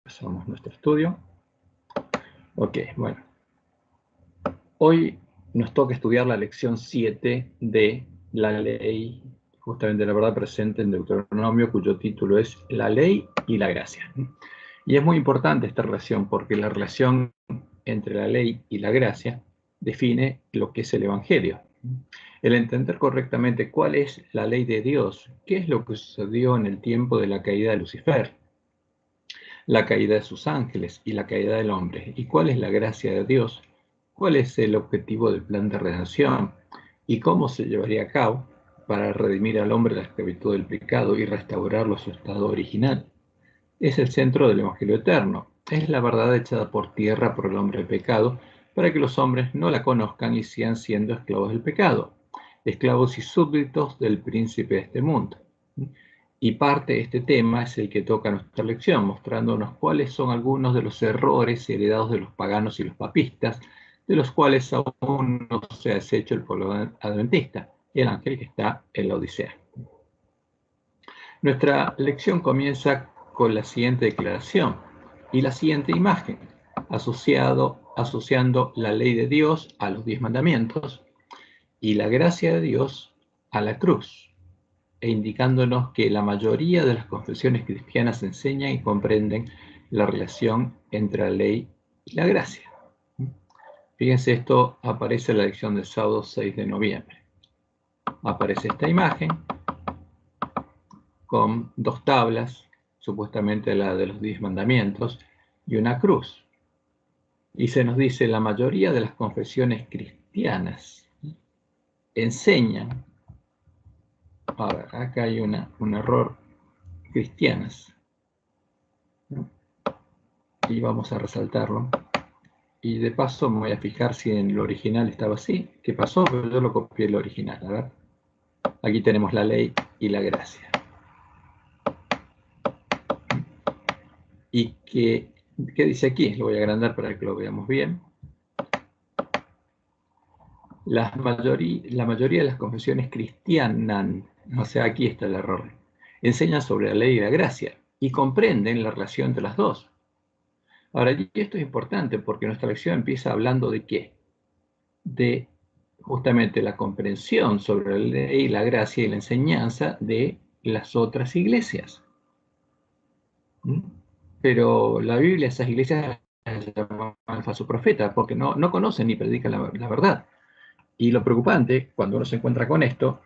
Pasamos nuestro estudio. Ok, bueno. Hoy nos toca estudiar la lección 7 de la ley, justamente la verdad presente en Deuteronomio, cuyo título es La ley y la gracia. Y es muy importante esta relación, porque la relación entre la ley y la gracia define lo que es el Evangelio. El entender correctamente cuál es la ley de Dios, qué es lo que sucedió en el tiempo de la caída de Lucifer, la caída de sus ángeles y la caída del hombre, y cuál es la gracia de Dios, cuál es el objetivo del plan de redención y cómo se llevaría a cabo para redimir al hombre de la esclavitud del pecado y restaurarlo a su estado original. Es el centro del Evangelio eterno, es la verdad echada por tierra por el hombre de pecado para que los hombres no la conozcan y sigan siendo esclavos del pecado, esclavos y súbditos del príncipe de este mundo. Y parte de este tema es el que toca nuestra lección, mostrándonos cuáles son algunos de los errores heredados de los paganos y los papistas, de los cuales aún no se ha deshecho el pueblo adventista, el ángel que está en la Odisea. Nuestra lección comienza con la siguiente declaración y la siguiente imagen, asociando la ley de Dios a los 10 mandamientos y la gracia de Dios a la cruz, e indicándonos que la mayoría de las confesiones cristianas enseñan y comprenden la relación entre la ley y la gracia. Fíjense, esto aparece en la lección del sábado 6 de noviembre. Aparece esta imagen con dos tablas, supuestamente la de los 10 mandamientos, y una cruz. Y se nos dice, la mayoría de las confesiones cristianas enseñan. Ahora, acá hay un error, cristianas, y vamos a resaltarlo. Y de paso me voy a fijar si en el original estaba así. ¿Qué pasó? Pero yo lo copié el original. A ver. Aquí tenemos la ley y la gracia. ¿Y qué dice aquí? Lo voy a agrandar para que lo veamos bien. La mayoría de las confesiones cristianas, o sea, aquí está el error, enseñan sobre la ley y la gracia y comprenden la relación entre las dos. Ahora, y esto es importante porque nuestra lección empieza hablando de qué? De justamente la comprensión sobre la ley, la gracia y la enseñanza de las otras iglesias. Pero la Biblia, esas iglesias las llaman falso profeta porque no conocen ni predican la verdad. Y lo preocupante cuando uno se encuentra con esto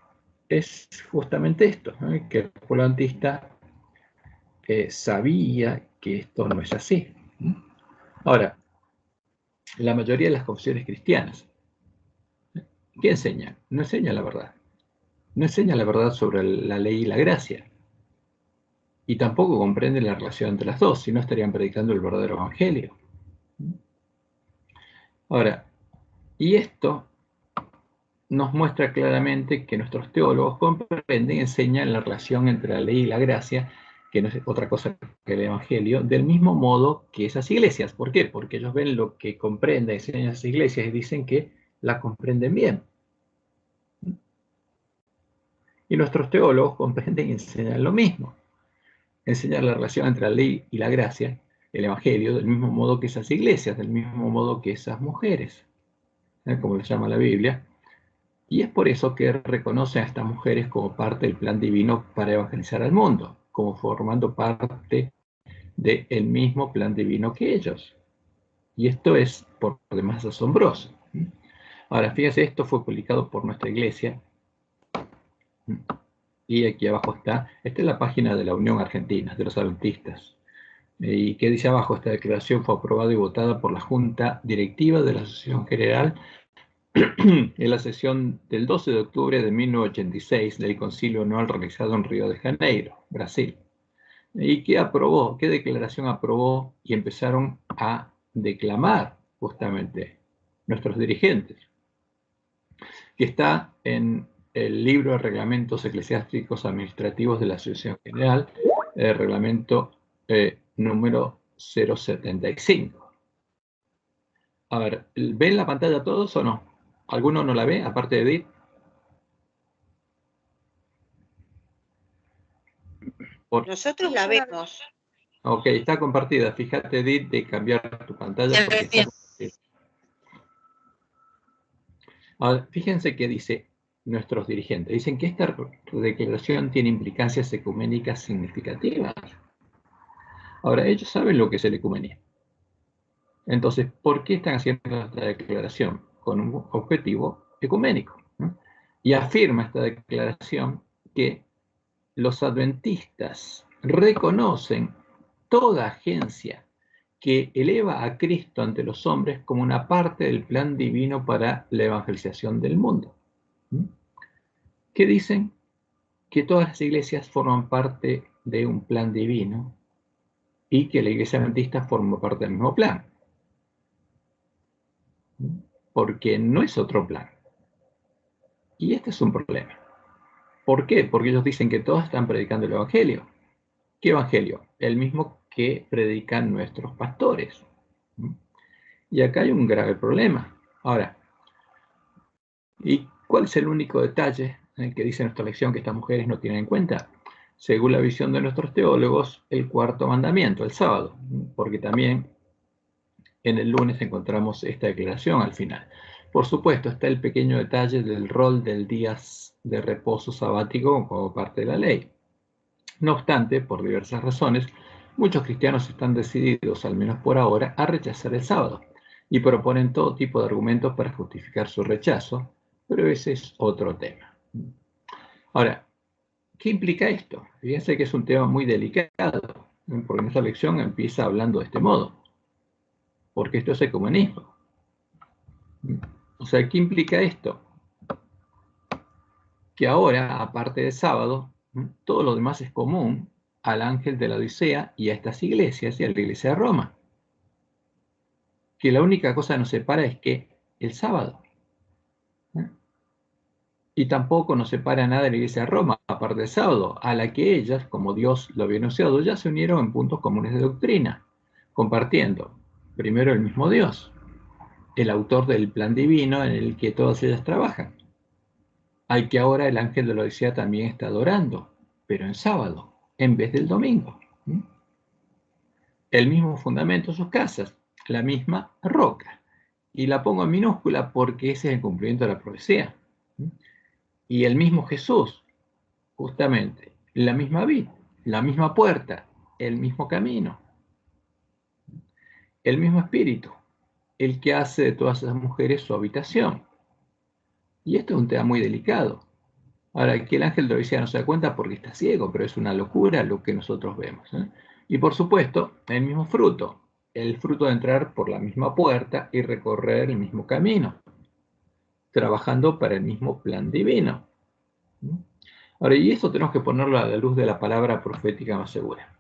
es justamente esto, ¿no? Que el pueblo adventista sabía que esto no es así. Ahora, la mayoría de las confesiones cristianas, ¿qué enseñan? No enseñan la verdad. No enseñan la verdad sobre la ley y la gracia. Y tampoco comprenden la relación entre las dos, si no estarían predicando el verdadero evangelio. Ahora, y esto nos muestra claramente que nuestros teólogos comprenden y enseñan la relación entre la ley y la gracia, que no es otra cosa que el evangelio, del mismo modo que esas iglesias. ¿Por qué? Porque ellos ven lo que comprenden y enseñan esas iglesias y dicen que la comprenden bien. Y nuestros teólogos comprenden y enseñan lo mismo. Enseñan la relación entre la ley y la gracia, el evangelio, del mismo modo que esas iglesias, del mismo modo que esas mujeres, como les llama la Biblia. Y es por eso que reconocen a estas mujeres como parte del plan divino para evangelizar al mundo, como formando parte del mismo plan divino que ellos. Y esto es por demás asombroso. Ahora, fíjense, esto fue publicado por nuestra iglesia. Y aquí abajo esta es la página de la Unión Argentina, de los Adventistas. ¿Y qué dice abajo? Esta declaración fue aprobada y votada por la Junta Directiva de la Asociación General en la sesión del 12 de octubre de 1986 del Concilio Anual realizado en Río de Janeiro, Brasil. ¿Y qué aprobó? ¿Qué declaración aprobó? Y empezaron a declamar justamente nuestros dirigentes, que está en el libro de reglamentos eclesiásticos administrativos de la Asociación General, el reglamento número 075. A ver, ¿ven la pantalla todos o no? ¿Alguno no la ve, aparte de Edith? Nosotros la vemos. Ok, está compartida. Fíjate, Edith, de cambiar tu pantalla porque está compartida. Ahora, fíjense que dice nuestros dirigentes. Dicen que esta declaración tiene implicancias ecuménicas significativas. Ahora, ellos saben lo que es el ecumenismo. Entonces, ¿por qué están haciendo esta declaración? Con un objetivo ecuménico, ¿no? Y afirma esta declaración que los adventistas reconocen toda agencia que eleva a Cristo ante los hombres como una parte del plan divino para la evangelización del mundo. ¿Qué dicen? Que todas las iglesias forman parte de un plan divino y que la iglesia adventista forma parte del mismo plan. Porque no es otro plan. Y este es un problema. ¿Por qué? Porque ellos dicen que todos están predicando el evangelio. ¿Qué evangelio? El mismo que predican nuestros pastores. Y acá hay un grave problema. Ahora, ¿y cuál es el único detalle en el que dice nuestra lección que estas mujeres no tienen en cuenta? Según la visión de nuestros teólogos, el cuarto mandamiento, el sábado, porque también en el lunes encontramos esta declaración al final. Por supuesto, está el pequeño detalle del rol del día de reposo sabático como parte de la ley. No obstante, por diversas razones, muchos cristianos están decididos, al menos por ahora, a rechazar el sábado y proponen todo tipo de argumentos para justificar su rechazo, pero ese es otro tema. Ahora, ¿qué implica esto? Fíjense que es un tema muy delicado, porque en esta lección empieza hablando de este modo, porque esto es ecumenismo. O sea, ¿qué implica esto? Que ahora, aparte del sábado, todo lo demás es común al ángel de la Odisea y a estas iglesias y a la iglesia de Roma. Que la única cosa que nos separa es que el sábado. Y tampoco nos separa nada de la iglesia de Roma, aparte del sábado, a la que ellas, como Dios lo había anunciado, ya se unieron en puntos comunes de doctrina, compartiendo primero el mismo Dios, el autor del plan divino en el que todas ellas trabajan, al que ahora el ángel de la Odisea también está adorando, pero en sábado, en vez del domingo. El mismo fundamento, sus casas, la misma roca. Y la pongo en minúscula porque ese es el cumplimiento de la profecía. Y el mismo Jesús, justamente, la misma vid, la misma puerta, el mismo camino, el mismo espíritu, el que hace de todas esas mujeres su habitación. Y esto es un tema muy delicado. Ahora, que el ángel de la Odisea no se da cuenta porque está ciego, pero es una locura lo que nosotros vemos. Y por supuesto, el mismo fruto, el fruto de entrar por la misma puerta y recorrer el mismo camino, trabajando para el mismo plan divino. Ahora, y esto tenemos que ponerlo a la luz de la palabra profética más segura.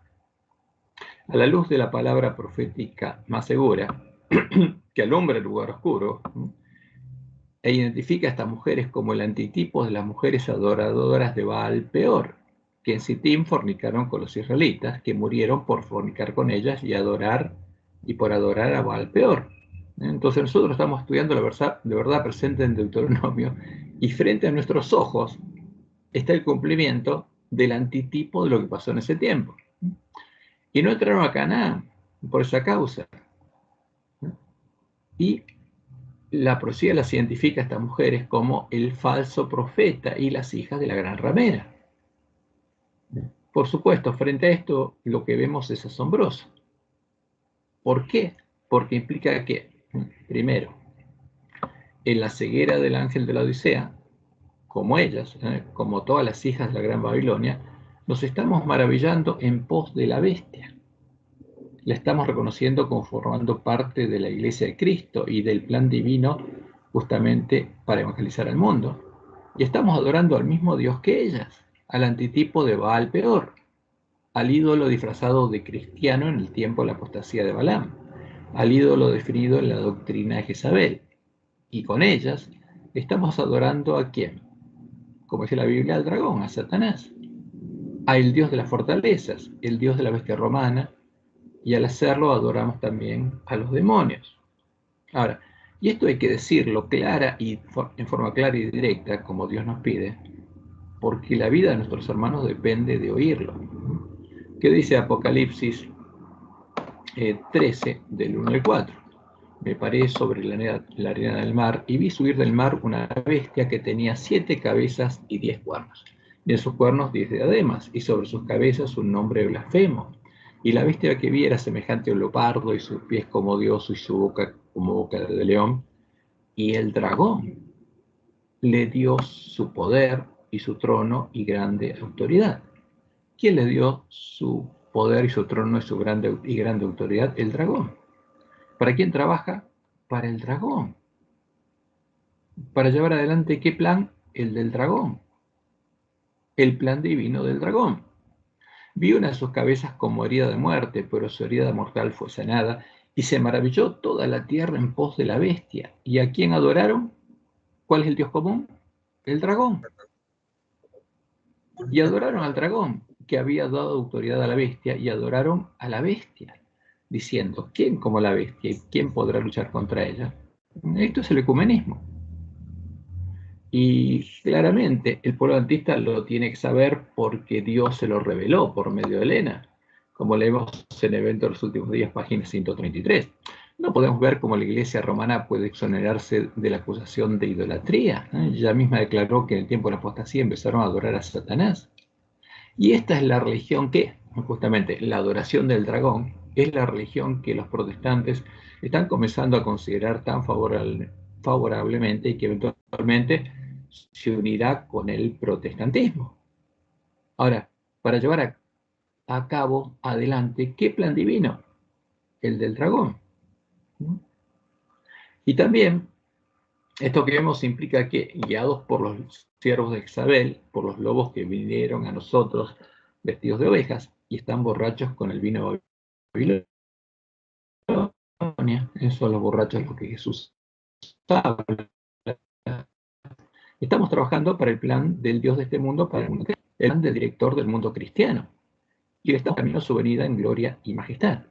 A la luz de la palabra profética más segura, que alumbra el lugar oscuro, e identifica a estas mujeres como el antitipo de las mujeres adoradoras de Baal Peor, que en Sittim fornicaron con los israelitas, que murieron por fornicar con ellas y por adorar a Baal Peor. Entonces nosotros estamos estudiando la verdad presente en Deuteronomio, y frente a nuestros ojos está el cumplimiento del antitipo de lo que pasó en ese tiempo. Y no entraron a Canaán por esa causa. Y la profecía las identifica a estas mujeres como el falso profeta y las hijas de la gran ramera. Por supuesto, frente a esto, lo que vemos es asombroso. ¿Por qué? Porque implica que, primero, en la ceguera del ángel de la Odisea, como ellas, como todas las hijas de la gran Babilonia, nos estamos maravillando en pos de la bestia. La estamos reconociendo como formando parte de la iglesia de Cristo y del plan divino justamente para evangelizar al mundo. Y estamos adorando al mismo Dios que ellas, al antitipo de Baal Peor, al ídolo disfrazado de cristiano en el tiempo de la apostasía de Balaam, al ídolo definido en la doctrina de Jezabel. Y con ellas estamos adorando ¿a quién? Como dice la Biblia, al dragón, a Satanás, al Dios de las fortalezas, el Dios de la bestia romana, y al hacerlo adoramos también a los demonios. Ahora, y esto hay que decirlo en forma clara y directa, como Dios nos pide, porque la vida de nuestros hermanos depende de oírlo. ¿Qué dice Apocalipsis 13, del 1 al 4. Me paré sobre la arena del mar y vi subir del mar una bestia que tenía 7 cabezas y 10 cuernos. Y en sus cuernos 10 diademas, y sobre sus cabezas un nombre blasfemo. Y la bestia que vi era semejante a un leopardo, y sus pies como Dios, y su boca como boca de león. Y el dragón le dio su poder y su trono y grande autoridad. ¿Quién le dio su poder y su trono y grande autoridad? El dragón. ¿Para quién trabaja? Para el dragón. Para llevar adelante, ¿qué plan? El del dragón. El plan divino del dragón. Vi una de sus cabezas como herida de muerte, pero su herida mortal fue sanada, y se maravilló toda la tierra en pos de la bestia. ¿Y a quién adoraron? ¿Cuál es el Dios común? El dragón. Y adoraron al dragón, que había dado autoridad a la bestia, y adoraron a la bestia, diciendo, ¿quién como la bestia? ¿Y quién podrá luchar contra ella? Esto es el ecumenismo. Y claramente el pueblo adventista lo tiene que saber porque Dios se lo reveló por medio de Elena, como leemos en Evento de los Últimos Días, página 133. No podemos ver cómo la Iglesia romana puede exonerarse de la acusación de idolatría. Ella misma declaró que en el tiempo de la apostasía empezaron a adorar a Satanás. Y esta es la religión que, justamente, la adoración del dragón, es la religión que los protestantes están comenzando a considerar tan favorablemente y que eventualmente se unirá con el protestantismo. Ahora, para llevar a cabo adelante, ¿qué plan divino? El del dragón. Y también, esto que vemos implica que, guiados por los siervos de Jezabel, por los lobos que vinieron a nosotros vestidos de ovejas y están borrachos con el vino de Babilonia, esos son los borrachos los que Jesús habla. Estamos trabajando para el plan del Dios de este mundo, para el mundo, el plan del director del mundo cristiano. Y estamos camino a su venida en gloria y majestad.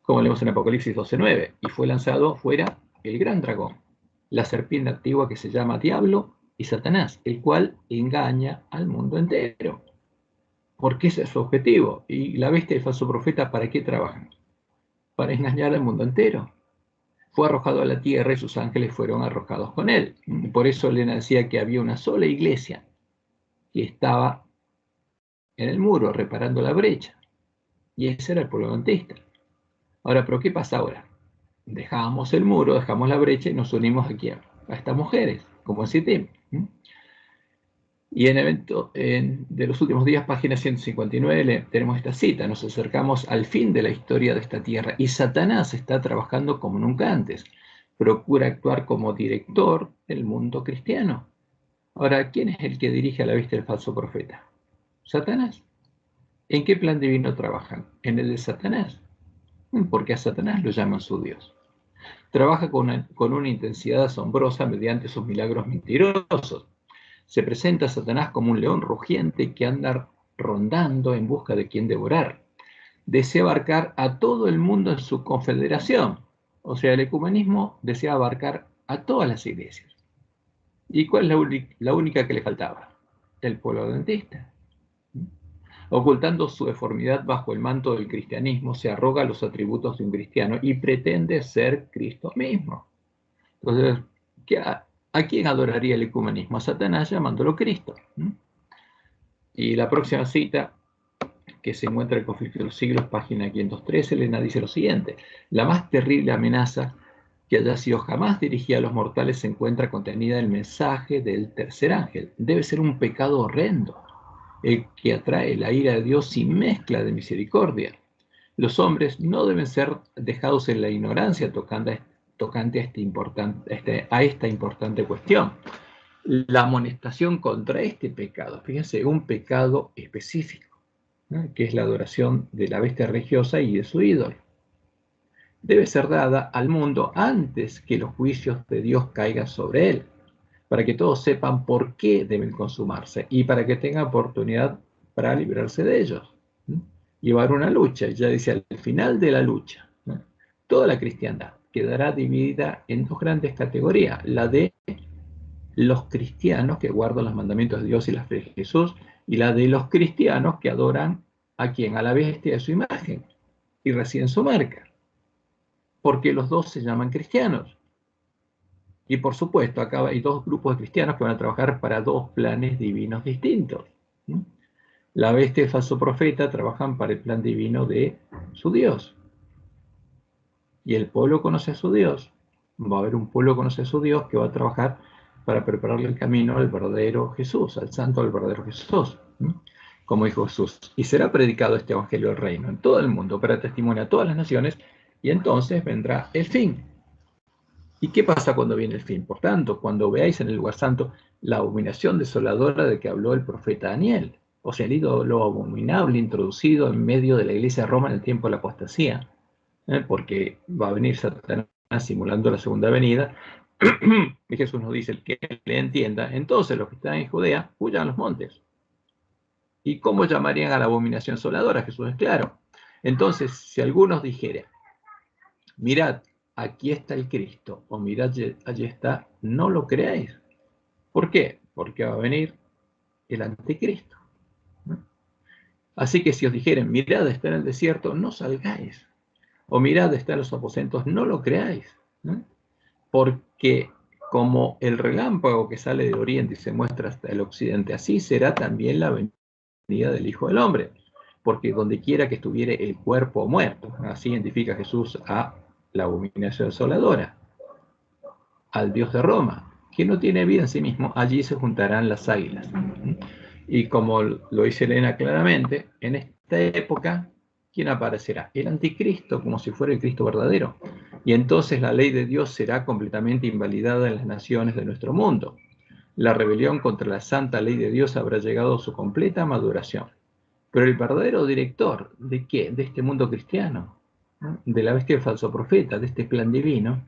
Como leemos en Apocalipsis 12:9, y fue lanzado fuera el gran dragón, la serpiente antigua que se llama Diablo y Satanás, el cual engaña al mundo entero. Porque ese es su objetivo. Y la bestia y el falso profeta, ¿para qué trabajan? Para engañar al mundo entero. Fue arrojado a la tierra y sus ángeles fueron arrojados con él. Por eso Elena decía que había una sola iglesia que estaba en el muro reparando la brecha. Y ese era el pueblo adventista. Ahora, ¿pero qué pasa ahora? Dejamos el muro, dejamos la brecha y nos unimos aquí a estas mujeres, como en Sitim. Y en evento de los últimos días, página 159, tenemos esta cita. Nos acercamos al fin de la historia de esta tierra y Satanás está trabajando como nunca antes. Procura actuar como director del mundo cristiano. Ahora, ¿quién es el que dirige a la bestia del falso profeta? Satanás. ¿En qué plan divino trabajan? En el de Satanás. Porque a Satanás lo llaman su Dios. Trabaja con una intensidad asombrosa mediante sus milagros mentirosos. Se presenta a Satanás como un león rugiente que anda rondando en busca de quien devorar. Desea abarcar a todo el mundo en su confederación. O sea, el ecumenismo desea abarcar a todas las iglesias. ¿Y cuál es la única que le faltaba? El pueblo adventista. Ocultando su deformidad bajo el manto del cristianismo, se arroga los atributos de un cristiano y pretende ser Cristo mismo. Entonces, ¿a quién adoraría el ecumenismo? A Satanás llamándolo Cristo. Y la próxima cita, que se encuentra en el Conflicto de los Siglos, página 513, Elena dice lo siguiente: la más terrible amenaza que haya sido jamás dirigida a los mortales se encuentra contenida en el mensaje del tercer ángel. Debe ser un pecado horrendo, el que atrae la ira de Dios sin mezcla de misericordia. Los hombres no deben ser dejados en la ignorancia tocante a esta importante cuestión. La amonestación contra este pecado, fíjense, un pecado específico, ¿no?, que es la adoración de la bestia religiosa y de su ídolo, debe ser dada al mundo antes que los juicios de Dios caigan sobre él, para que todos sepan por qué deben consumarse y para que tengan oportunidad para librarse de ellos. Llevar una lucha, ya dice, al final de la lucha, ¿no?, toda la cristiandad quedará dividida en dos grandes categorías: la de los cristianos que guardan los mandamientos de Dios y la fe de Jesús, y la de los cristianos que adoran a quien, a la bestia de su imagen. y reciben su marca, porque los dos se llaman cristianos. Y por supuesto, acá hay dos grupos de cristianos que van a trabajar para dos planes divinos distintos. La bestia y el falso profeta trabajan para el plan divino de su Dios. Y el pueblo conoce a su Dios. Va a haber un pueblo que conoce a su Dios que va a trabajar para prepararle el camino al verdadero Jesús, al santo al verdadero Jesús. Como dijo Jesús, y será predicado este evangelio del reino en todo el mundo para testimonio a todas las naciones, y entonces vendrá el fin. ¿Y qué pasa cuando viene el fin? Por tanto, cuando veáis en el lugar santo la abominación desoladora de que habló el profeta Daniel, o sea, el ídolo abominable introducido en medio de la iglesia de Roma en el tiempo de la apostasía, porque va a venir Satanás simulando la segunda venida, y Jesús nos dice, el que le entienda, entonces los que están en Judea, huyan a los montes. ¿Y cómo llamarían a la abominación desoladora? Jesús es claro. Entonces, si algunos dijeren, mirad, aquí está el Cristo, o mirad, allí está, no lo creáis. ¿Por qué? Porque va a venir el anticristo. Así que si os dijeren, mirad, está en el desierto, no salgáis. O mirad, está en los aposentos, no lo creáis. Porque como el relámpago que sale del oriente y se muestra hasta el occidente, así será también la venida del Hijo del Hombre. Porque donde quiera que estuviere el cuerpo muerto, así identifica Jesús a la abominación desoladora, al Dios de Roma, que no tiene vida en sí mismo, allí se juntarán las águilas. Y como lo dice Elena claramente, en esta época, ¿quién aparecerá? El anticristo, como si fuera el Cristo verdadero. Y entonces la ley de Dios será completamente invalidada en las naciones de nuestro mundo. La rebelión contra la santa ley de Dios habrá llegado a su completa maduración. Pero el verdadero director, ¿de qué? De este mundo cristiano, ¿no? De la bestia del falso profeta, de este plan divino.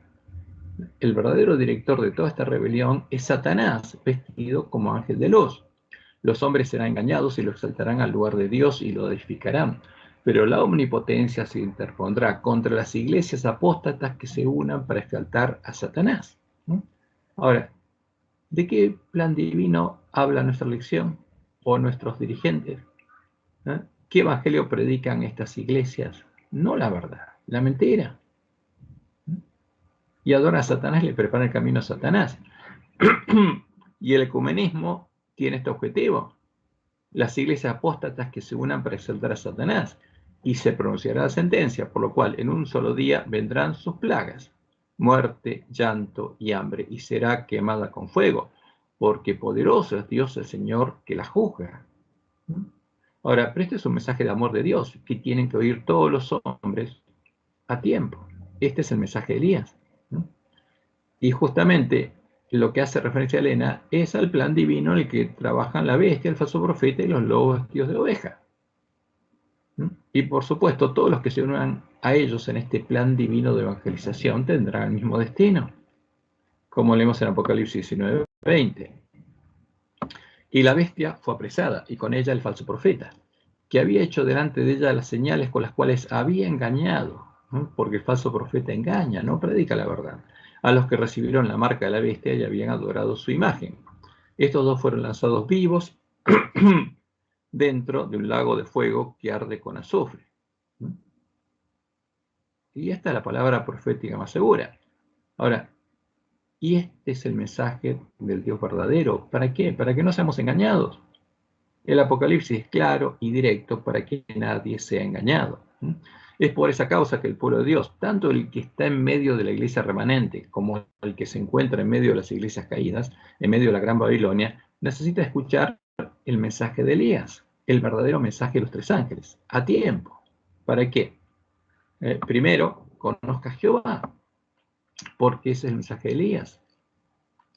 El verdadero director de toda esta rebelión es Satanás, vestido como ángel de luz. Los hombres serán engañados y lo exaltarán al lugar de Dios y lo edificarán. Pero la omnipotencia se interpondrá contra las iglesias apóstatas que se unan para exaltar a Satanás. Ahora, ¿de qué plan divino habla nuestra lección o nuestros dirigentes? ¿Qué evangelio predican estas iglesias? No la verdad, la mentira. Y adoran a Satanás, le preparan el camino a Satanás. Y el ecumenismo tiene este objetivo. Las iglesias apóstatas que se unan para exaltar a Satanás, y se pronunciará la sentencia, por lo cual en un solo día vendrán sus plagas, muerte, llanto y hambre, y será quemada con fuego, porque poderoso es Dios el Señor que la juzga. Ahora, pero este es un mensaje de amor de Dios, que tienen que oír todos los hombres a tiempo. Este es el mensaje de Elías. Y justamente lo que hace referencia a Elena es al plan divino en el que trabajan la bestia, el falso profeta y los lobos vestidos de oveja. Y por supuesto, todos los que se unan a ellos en este plan divino de evangelización tendrán el mismo destino, como leemos en Apocalipsis 19:20. Y la bestia fue apresada, y con ella el falso profeta, que había hecho delante de ella las señales con las cuales había engañado, porque el falso profeta engaña, no predica la verdad, a los que recibieron la marca de la bestia y habían adorado su imagen. Estos dos fueron lanzados vivos dentro de un lago de fuego que arde con azufre. Y esta es la palabra profética más segura. Ahora, y este es el mensaje del Dios verdadero. ¿Para qué? Para que no seamos engañados. El Apocalipsis es claro y directo para que nadie sea engañado. Es por esa causa que el pueblo de Dios, tanto el que está en medio de la iglesia remanente como el que se encuentra en medio de las iglesias caídas, en medio de la Gran Babilonia, necesita escuchar el mensaje de Elías, el verdadero mensaje de los tres ángeles, a tiempo. ¿Para qué? Primero, conozca a Jehová, porque ese es el mensaje de Elías,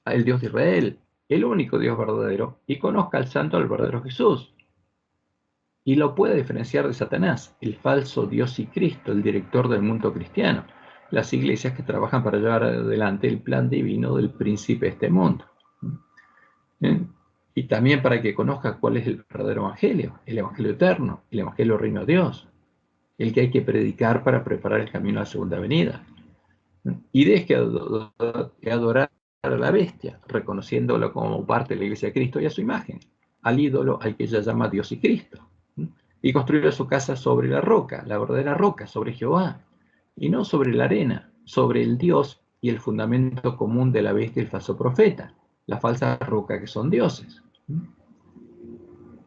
el Dios de Israel, el único Dios verdadero, y conozca al santo, al verdadero Jesús. Y lo puede diferenciar de Satanás, el falso Dios y Cristo, el director del mundo cristiano, las iglesias que trabajan para llevar adelante el plan divino del príncipe de este mundo. Y también para que conozca cuál es el verdadero evangelio, el evangelio eterno, el evangelio del reino de Dios, el que hay que predicar para preparar el camino a la segunda venida. Y deje de adorar a la bestia, reconociéndolo como parte de la iglesia de Cristo y a su imagen, al ídolo al que ella llama Dios y Cristo. y construyó su casa sobre la roca, la verdadera roca, sobre Jehová, y no sobre la arena, sobre el Dios y el fundamento común de la bestia y el falso profeta, la falsa roca que son dioses.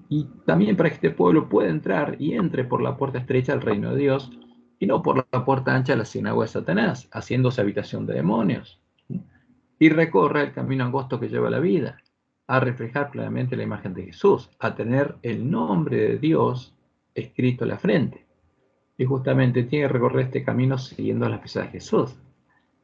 Y también para que este pueblo pueda entrar y entre por la puerta estrecha al reino de Dios, y no por la puerta ancha a la sinagoga de Satanás, haciéndose habitación de demonios, y recorra el camino angosto que lleva a la vida, a reflejar plenamente la imagen de Jesús, a tener el nombre de Dios escrito en la frente. Y justamente tiene que recorrer este camino siguiendo las pisadas de Jesús.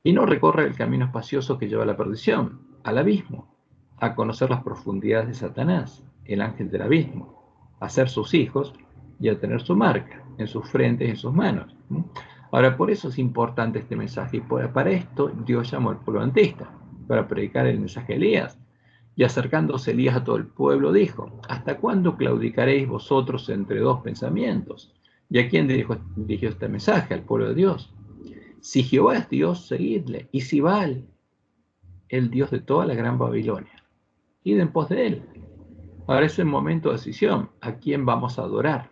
Y no recorre el camino espacioso que lleva a la perdición, al abismo, a conocer las profundidades de Satanás, el ángel del abismo, a ser sus hijos y a tener su marca en sus frentes y en sus manos. Ahora, por eso es importante este mensaje. Y para esto Dios llamó al pueblo adventista, para predicar el mensaje de Elías. Y acercándose Elías a todo el pueblo, dijo: ¿hasta cuándo claudicaréis vosotros entre dos pensamientos? ¿Y a quién dirigió este mensaje? Al pueblo de Dios. Si Jehová es Dios, seguidle. Y si Baal, el Dios de toda la gran Babilonia, id en pos de él. Ahora es el momento de decisión. ¿A quién vamos a adorar?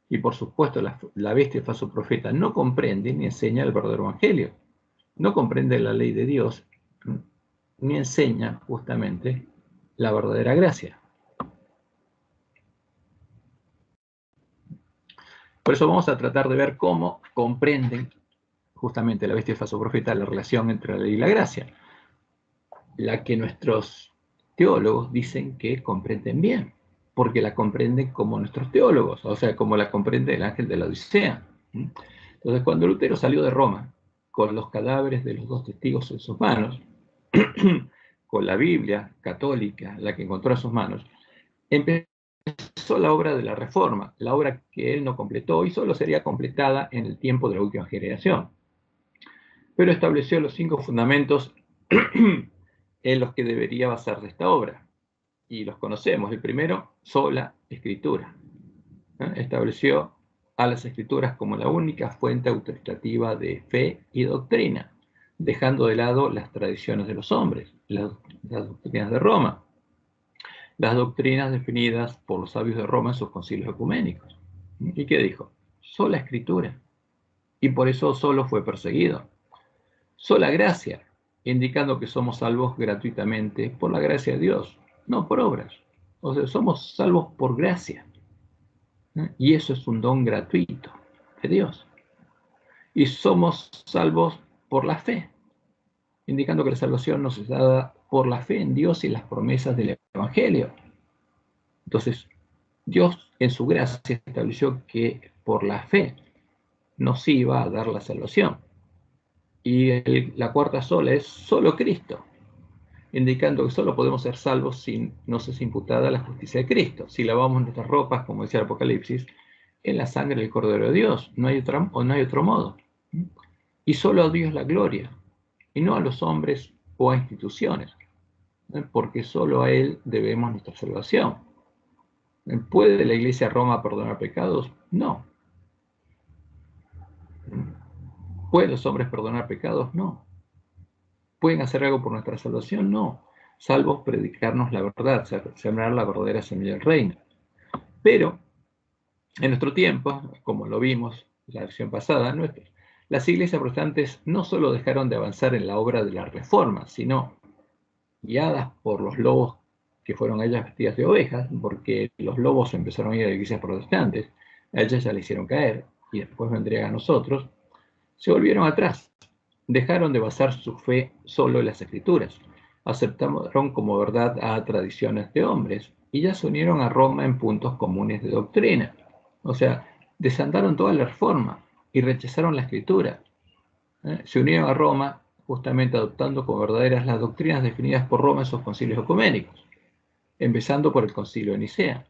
Y por supuesto, la bestia y el falso profeta no comprende ni enseña el verdadero evangelio. No comprende la ley de Dios, ni enseña justamente la verdadera gracia. Por eso vamos a tratar de ver cómo comprenden justamente la bestia y el falso profeta la relación entre la ley y la gracia, la que nuestros teólogos dicen que comprenden bien, porque la comprenden como nuestros teólogos, o sea, como la comprende el ángel de la Odisea. Entonces, cuando Lutero salió de Roma con los cadáveres de los dos testigos en sus manos, con la Biblia católica, la que encontró en sus manos, empezó la obra de la Reforma, la obra que él no completó y solo sería completada en el tiempo de la última generación. Pero estableció los 5 fundamentos en los que debería basarse esta obra. Y los conocemos. El primero, sola escritura. Estableció a las escrituras como la única fuente autoritativa de fe y doctrina, dejando de lado las tradiciones de los hombres, las doctrinas de Roma, las doctrinas definidas por los sabios de Roma en sus concilios ecuménicos. ¿Y qué dijo? Sola escritura. Y por eso solo fue perseguido. Sola gracia, indicando que somos salvos gratuitamente por la gracia de Dios, no por obras. O sea, somos salvos por gracia. Y eso es un don gratuito de Dios. Y somos salvos por la fe, indicando que la salvación nos es dada por la fe en Dios y las promesas del Evangelio. Entonces, Dios en su gracia estableció que por la fe nos iba a dar la salvación. Y la cuarta sola es solo Cristo, indicando que solo podemos ser salvos si nos es imputada la justicia de Cristo. Si lavamos nuestras ropas, como decía el Apocalipsis, en la sangre del Cordero de Dios. No hay otro modo. Y solo a Dios la gloria, y no a los hombres o a instituciones, porque solo a Él debemos nuestra salvación. ¿Puede la Iglesia Roma perdonar pecados? No. ¿Pueden los hombres perdonar pecados? No. ¿Pueden hacer algo por nuestra salvación? No. Salvo predicarnos la verdad, sembrar la verdadera semilla del reino. Pero, en nuestro tiempo, como lo vimos en la lección pasada, las iglesias protestantes no solo dejaron de avanzar en la obra de la reforma, sino guiadas por los lobos que fueron ellas vestidas de ovejas, porque los lobos empezaron a ir a las iglesias protestantes, a ellas ya le hicieron caer, y después vendrían a nosotros, se volvieron atrás, dejaron de basar su fe solo en las escrituras, aceptaron como verdad a tradiciones de hombres, y ya se unieron a Roma en puntos comunes de doctrina. O sea, desandaron toda la reforma y rechazaron la escritura. Se unieron a Roma justamente adoptando como verdaderas las doctrinas definidas por Roma en sus concilios ecuménicos, empezando por el concilio de Nicea.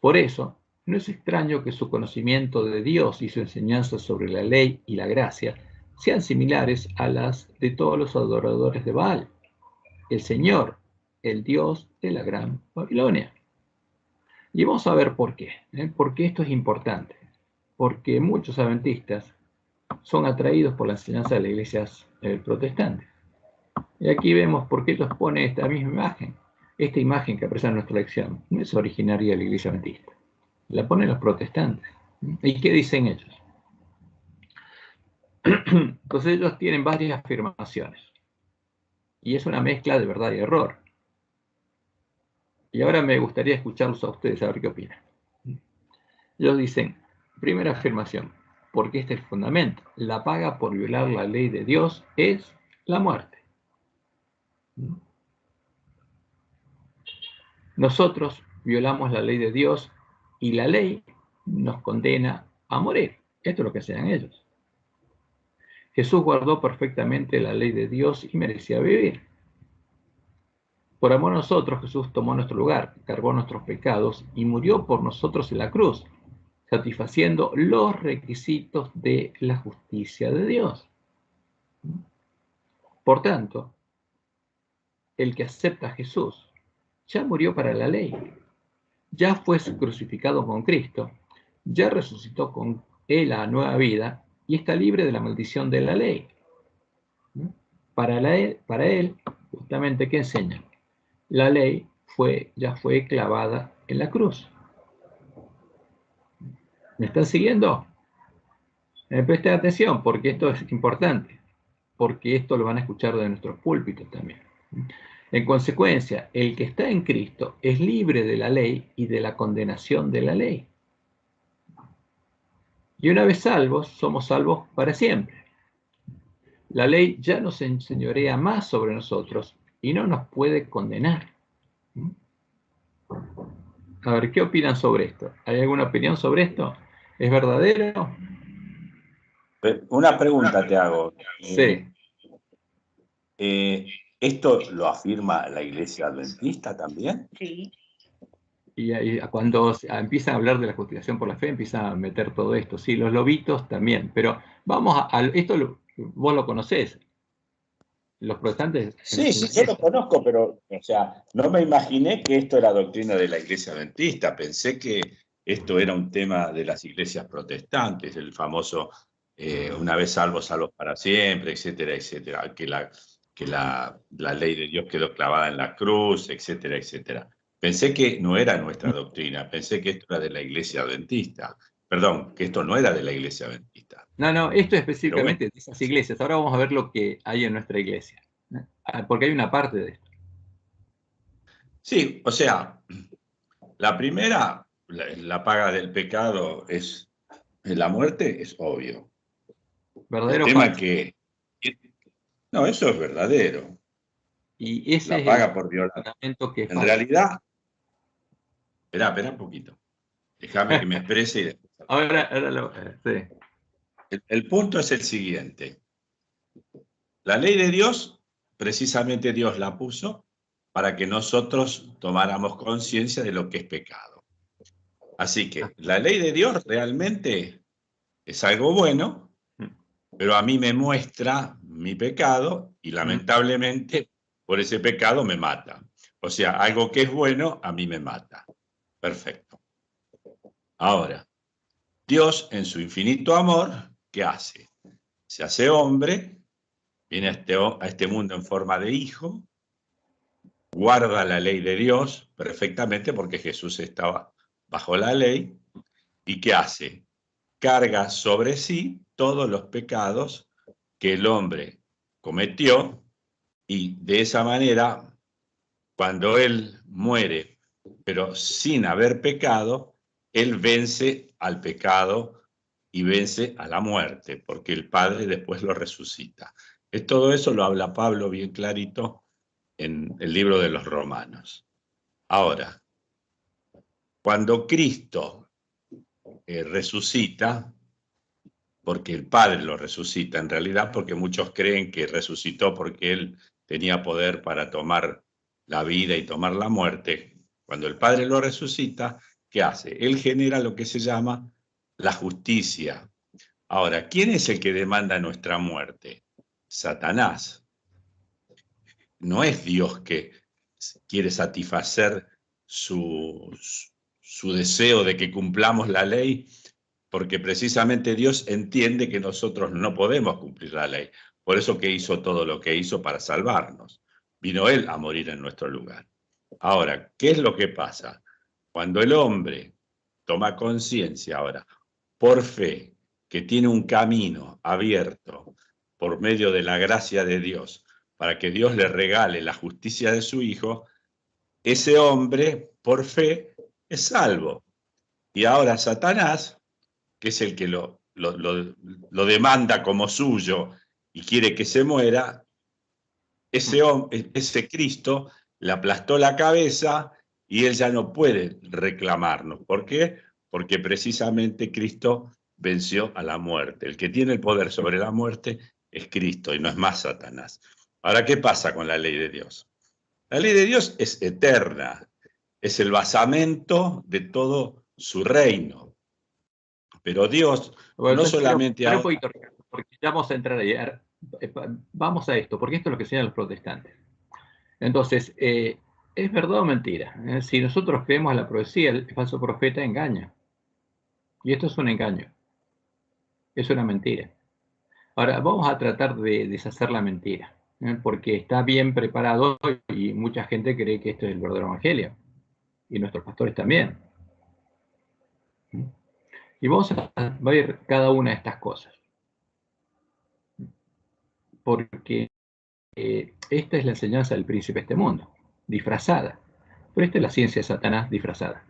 Por eso, no es extraño que su conocimiento de Dios y su enseñanza sobre la ley y la gracia sean similares a las de todos los adoradores de Baal, el Señor, el Dios de la gran Babilonia. Y vamos a ver por qué. Porque esto es importante. Porque muchos adventistas son atraídos por la enseñanza de las iglesias protestantes. Y aquí vemos por qué los pone esta misma imagen. Esta imagen que aparece en nuestra lección no es originaria de la iglesia adventista. La ponen los protestantes. ¿Y qué dicen ellos? Entonces ellos tienen varias afirmaciones. Y es una mezcla de verdad y error. Y ahora me gustaría escucharlos a ustedes, a ver qué opinan. Ellos dicen, primera afirmación, porque este es el fundamento. La paga por violar la ley de Dios es la muerte. Nosotros violamos la ley de Dios y la ley nos condena a morir. Esto es lo que hacían ellos. Jesús guardó perfectamente la ley de Dios y merecía vivir. Por amor a nosotros, Jesús tomó nuestro lugar, cargó nuestros pecados y murió por nosotros en la cruz, satisfaciendo los requisitos de la justicia de Dios. Por tanto, el que acepta a Jesús ya murió para la ley, ya fue crucificado con Cristo, ya resucitó con Él a nueva vida y está libre de la maldición de la ley. Para él, justamente, ¿qué enseña? La ley ya fue clavada en la cruz. ¿Me están siguiendo? Presten atención, porque esto es importante, porque esto lo van a escuchar de nuestros púlpitos también. En consecuencia, el que está en Cristo es libre de la ley y de la condenación de la ley. Y una vez salvos, somos salvos para siempre. La ley ya nos enseñorea más sobre nosotros y no nos puede condenar. A ver, ¿qué opinan sobre esto? ¿Hay alguna opinión sobre esto? ¿Es verdadero? Una pregunta te hago. Sí. ¿Esto lo afirma la Iglesia Adventista también? Sí. Y ahí, cuando empiezan a hablar de la justificación por la fe, empiezan a meter todo esto. Sí, los lobitos también. Pero vamos a esto, vos lo conocés. Los protestantes. Sí, yo lo conozco, pero, o sea, no me imaginé que esto era doctrina de la Iglesia Adventista. Pensé que esto era un tema de las iglesias protestantes, el famoso una vez salvos, salvos para siempre, etcétera, etcétera. Que la ley de Dios quedó clavada en la cruz, etcétera, etcétera. Pensé que no era nuestra doctrina, pensé que esto era de la Iglesia Adventista. Perdón, que esto no era de la Iglesia Adventista. No, esto es específicamente de esas iglesias. Ahora vamos a ver lo que hay en nuestra iglesia. Porque hay una parte de esto. Sí, o sea, la primera, la paga del pecado es la muerte, es obvio. ¿Verdadero El o tema falso? no, eso es verdadero. Y ese La es paga el por violar. fundamento que es En falso. realidad, espera un poquito. Déjame que me exprese y después. Sí. El punto es el siguiente. La ley de Dios, precisamente Dios la puso para que nosotros tomáramos conciencia de lo que es pecado. Así que la ley de Dios realmente es algo bueno, pero a mí me muestra mi pecado y lamentablemente por ese pecado me mata. O sea, algo que es bueno a mí me mata. Perfecto. Ahora, Dios en su infinito amor, ¿qué hace? Se hace hombre, viene a este mundo en forma de hijo, guarda la ley de Dios perfectamente porque Jesús estaba bajo la ley. ¿Y qué hace? Carga sobre sí todos los pecados que el hombre cometió y de esa manera, cuando él muere, pero sin haber pecado, él vence al pecado y vence a la muerte, porque el Padre después lo resucita. Todo eso lo habla Pablo bien clarito en el libro de los Romanos. Ahora, cuando Cristo resucita, porque el Padre lo resucita en realidad, porque muchos creen que resucitó porque Él tenía poder para tomar la vida y tomar la muerte. Cuando el Padre lo resucita, ¿qué hace? Él genera lo que se llama la justicia. Ahora, ¿quién es el que demanda nuestra muerte? Satanás. No es Dios que quiere satisfacer su deseo de que cumplamos la ley, porque precisamente Dios entiende que nosotros no podemos cumplir la ley. Por eso que hizo todo lo que hizo para salvarnos. Vino Él a morir en nuestro lugar. Ahora, ¿qué es lo que pasa? Cuando el hombre toma conciencia ahora, por fe, que tiene un camino abierto por medio de la gracia de Dios, para que Dios le regale la justicia de su Hijo, ese hombre, por fe, es salvo. Y ahora Satanás, que es el que lo demanda como suyo y quiere que se muera, ese Cristo le aplastó la cabeza y él ya no puede reclamarnos. ¿Por qué? Porque precisamente Cristo venció a la muerte. El que tiene el poder sobre la muerte es Cristo y no es más Satanás. Ahora, ¿qué pasa con la ley de Dios? La ley de Dios es eterna, es el basamento de todo su reino. Pero Dios Bueno, no entonces, solamente pero un ahora... poquito, Ricardo, porque ya vamos a entrar ahí. Vamos a esto, porque esto es lo que enseñan los protestantes. Entonces, ¿es verdad o mentira? Si nosotros creemos en la profecía, el falso profeta engaña. Y esto es un engaño. Es una mentira. Ahora, vamos a tratar de deshacer la mentira, porque está bien preparado y mucha gente cree que esto es el verdadero evangelio. Y nuestros pastores también. Y vamos a ver cada una de estas cosas. Porque esta es la enseñanza del príncipe de este mundo, disfrazada. Pero esta es la ciencia de Satanás disfrazada,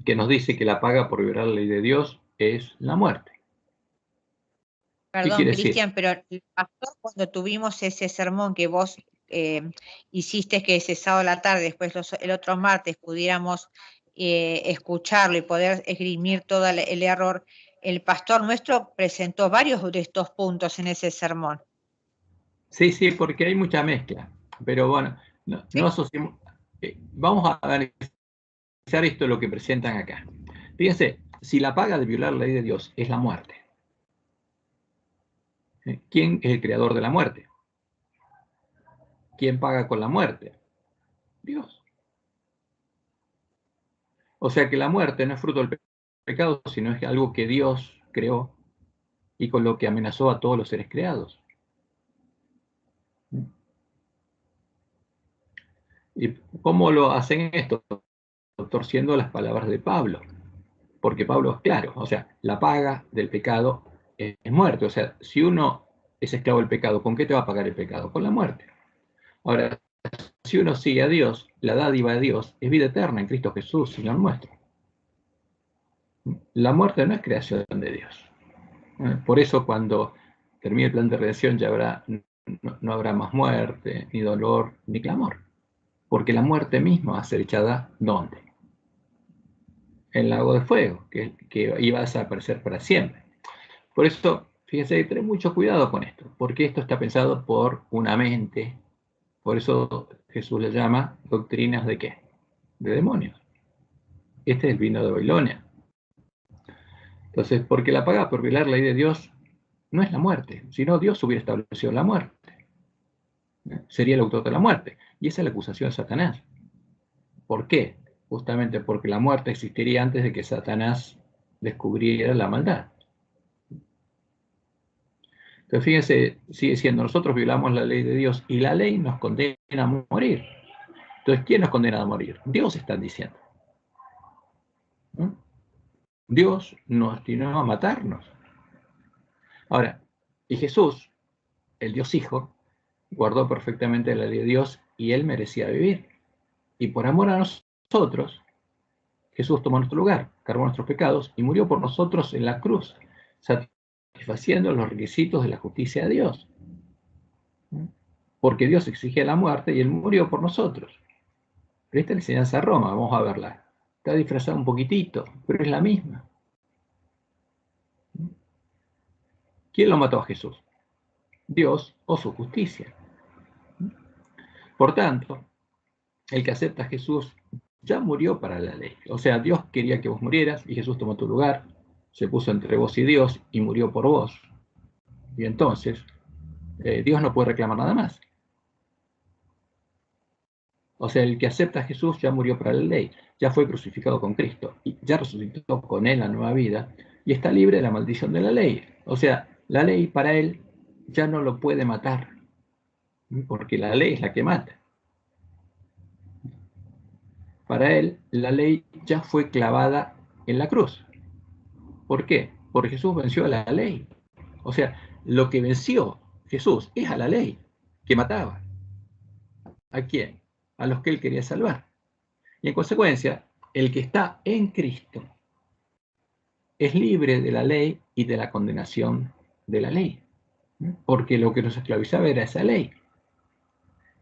que nos dice que la paga por violar la ley de Dios es la muerte. ¿Qué Perdón, quiere decir? Cristian, pero el pastor, cuando tuvimos ese sermón que vos hiciste, que ese sábado a la tarde, después el otro martes pudiéramos escucharlo y poder esgrimir todo el error, el pastor nuestro presentó varios de estos puntos en ese sermón. Sí, sí, porque hay mucha mezcla. Pero bueno, no asociemos. Vamos a analizar esto lo que presentan acá. Fíjense, si la paga de violar la ley de Dios es la muerte, ¿quién es el creador de la muerte? ¿Quién paga con la muerte? Dios. O sea que la muerte no es fruto del pecado, sino es algo que Dios creó y con lo que amenazó a todos los seres creados. ¿Y cómo lo hacen esto? Torciendo las palabras de Pablo. Porque Pablo es claro, o sea, la paga del pecado es muerte. O sea, si uno es esclavo del pecado, ¿con qué te va a pagar el pecado? Con la muerte. Ahora, si uno sigue a Dios, la dádiva de Dios es vida eterna en Cristo Jesús, Señor nuestro. La muerte no es creación de Dios. Por eso cuando termine el plan de redención ya no habrá más muerte, ni dolor, ni clamor. Porque la muerte misma va a ser echada ¿dónde? En el lago de fuego, que iba a desaparecer para siempre. Por eso, fíjense, tener mucho cuidado con esto, porque esto está pensado por una mente. Por eso Jesús le llama doctrinas de ¿qué? De demonios. Este es el vino de Babilonia. Entonces, porque la paga por violar la ley de Dios no es la muerte, sino Dios hubiera establecido la muerte. Sería el autor de la muerte. Y esa es la acusación de Satanás. ¿Por qué? Justamente porque la muerte existiría antes de que Satanás descubriera la maldad. Entonces, fíjense, sigue siendo, nosotros violamos la ley de Dios y la ley nos condena a morir. Entonces, ¿quién nos condena a morir? Dios está diciendo. ¿No? Dios nos destinó a matarnos. Ahora, y Jesús, el Dios Hijo, guardó perfectamente la ley de Dios y él merecía vivir. Y por amor a nosotros, Jesús tomó nuestro lugar, cargó nuestros pecados y murió por nosotros en la cruz, satisfaciendo los requisitos de la justicia de Dios. Porque Dios exigía la muerte y él murió por nosotros. Pero esta es la enseñanza de Roma, vamos a verla. Está disfrazada un poquitito, pero es la misma. ¿Quién lo mató a Jesús? Dios o su justicia. Por tanto, el que acepta a Jesús ya murió para la ley. O sea, Dios quería que vos murieras y Jesús tomó tu lugar, se puso entre vos y Dios y murió por vos. Y entonces, Dios no puede reclamar nada más. O sea, el que acepta a Jesús ya murió para la ley, ya fue crucificado con Cristo, y ya resucitó con él la nueva vida, y está libre de la maldición de la ley. O sea, la ley para él ya no lo puede matar, porque la ley es la que mata. Para él, la ley ya fue clavada en la cruz. ¿Por qué? Porque Jesús venció a la ley. O sea, lo que venció Jesús es a la ley, que mataba. ¿A quién? A los que él quería salvar. Y en consecuencia, el que está en Cristo es libre de la ley y de la condenación de la ley. Porque lo que nos esclavizaba era esa ley.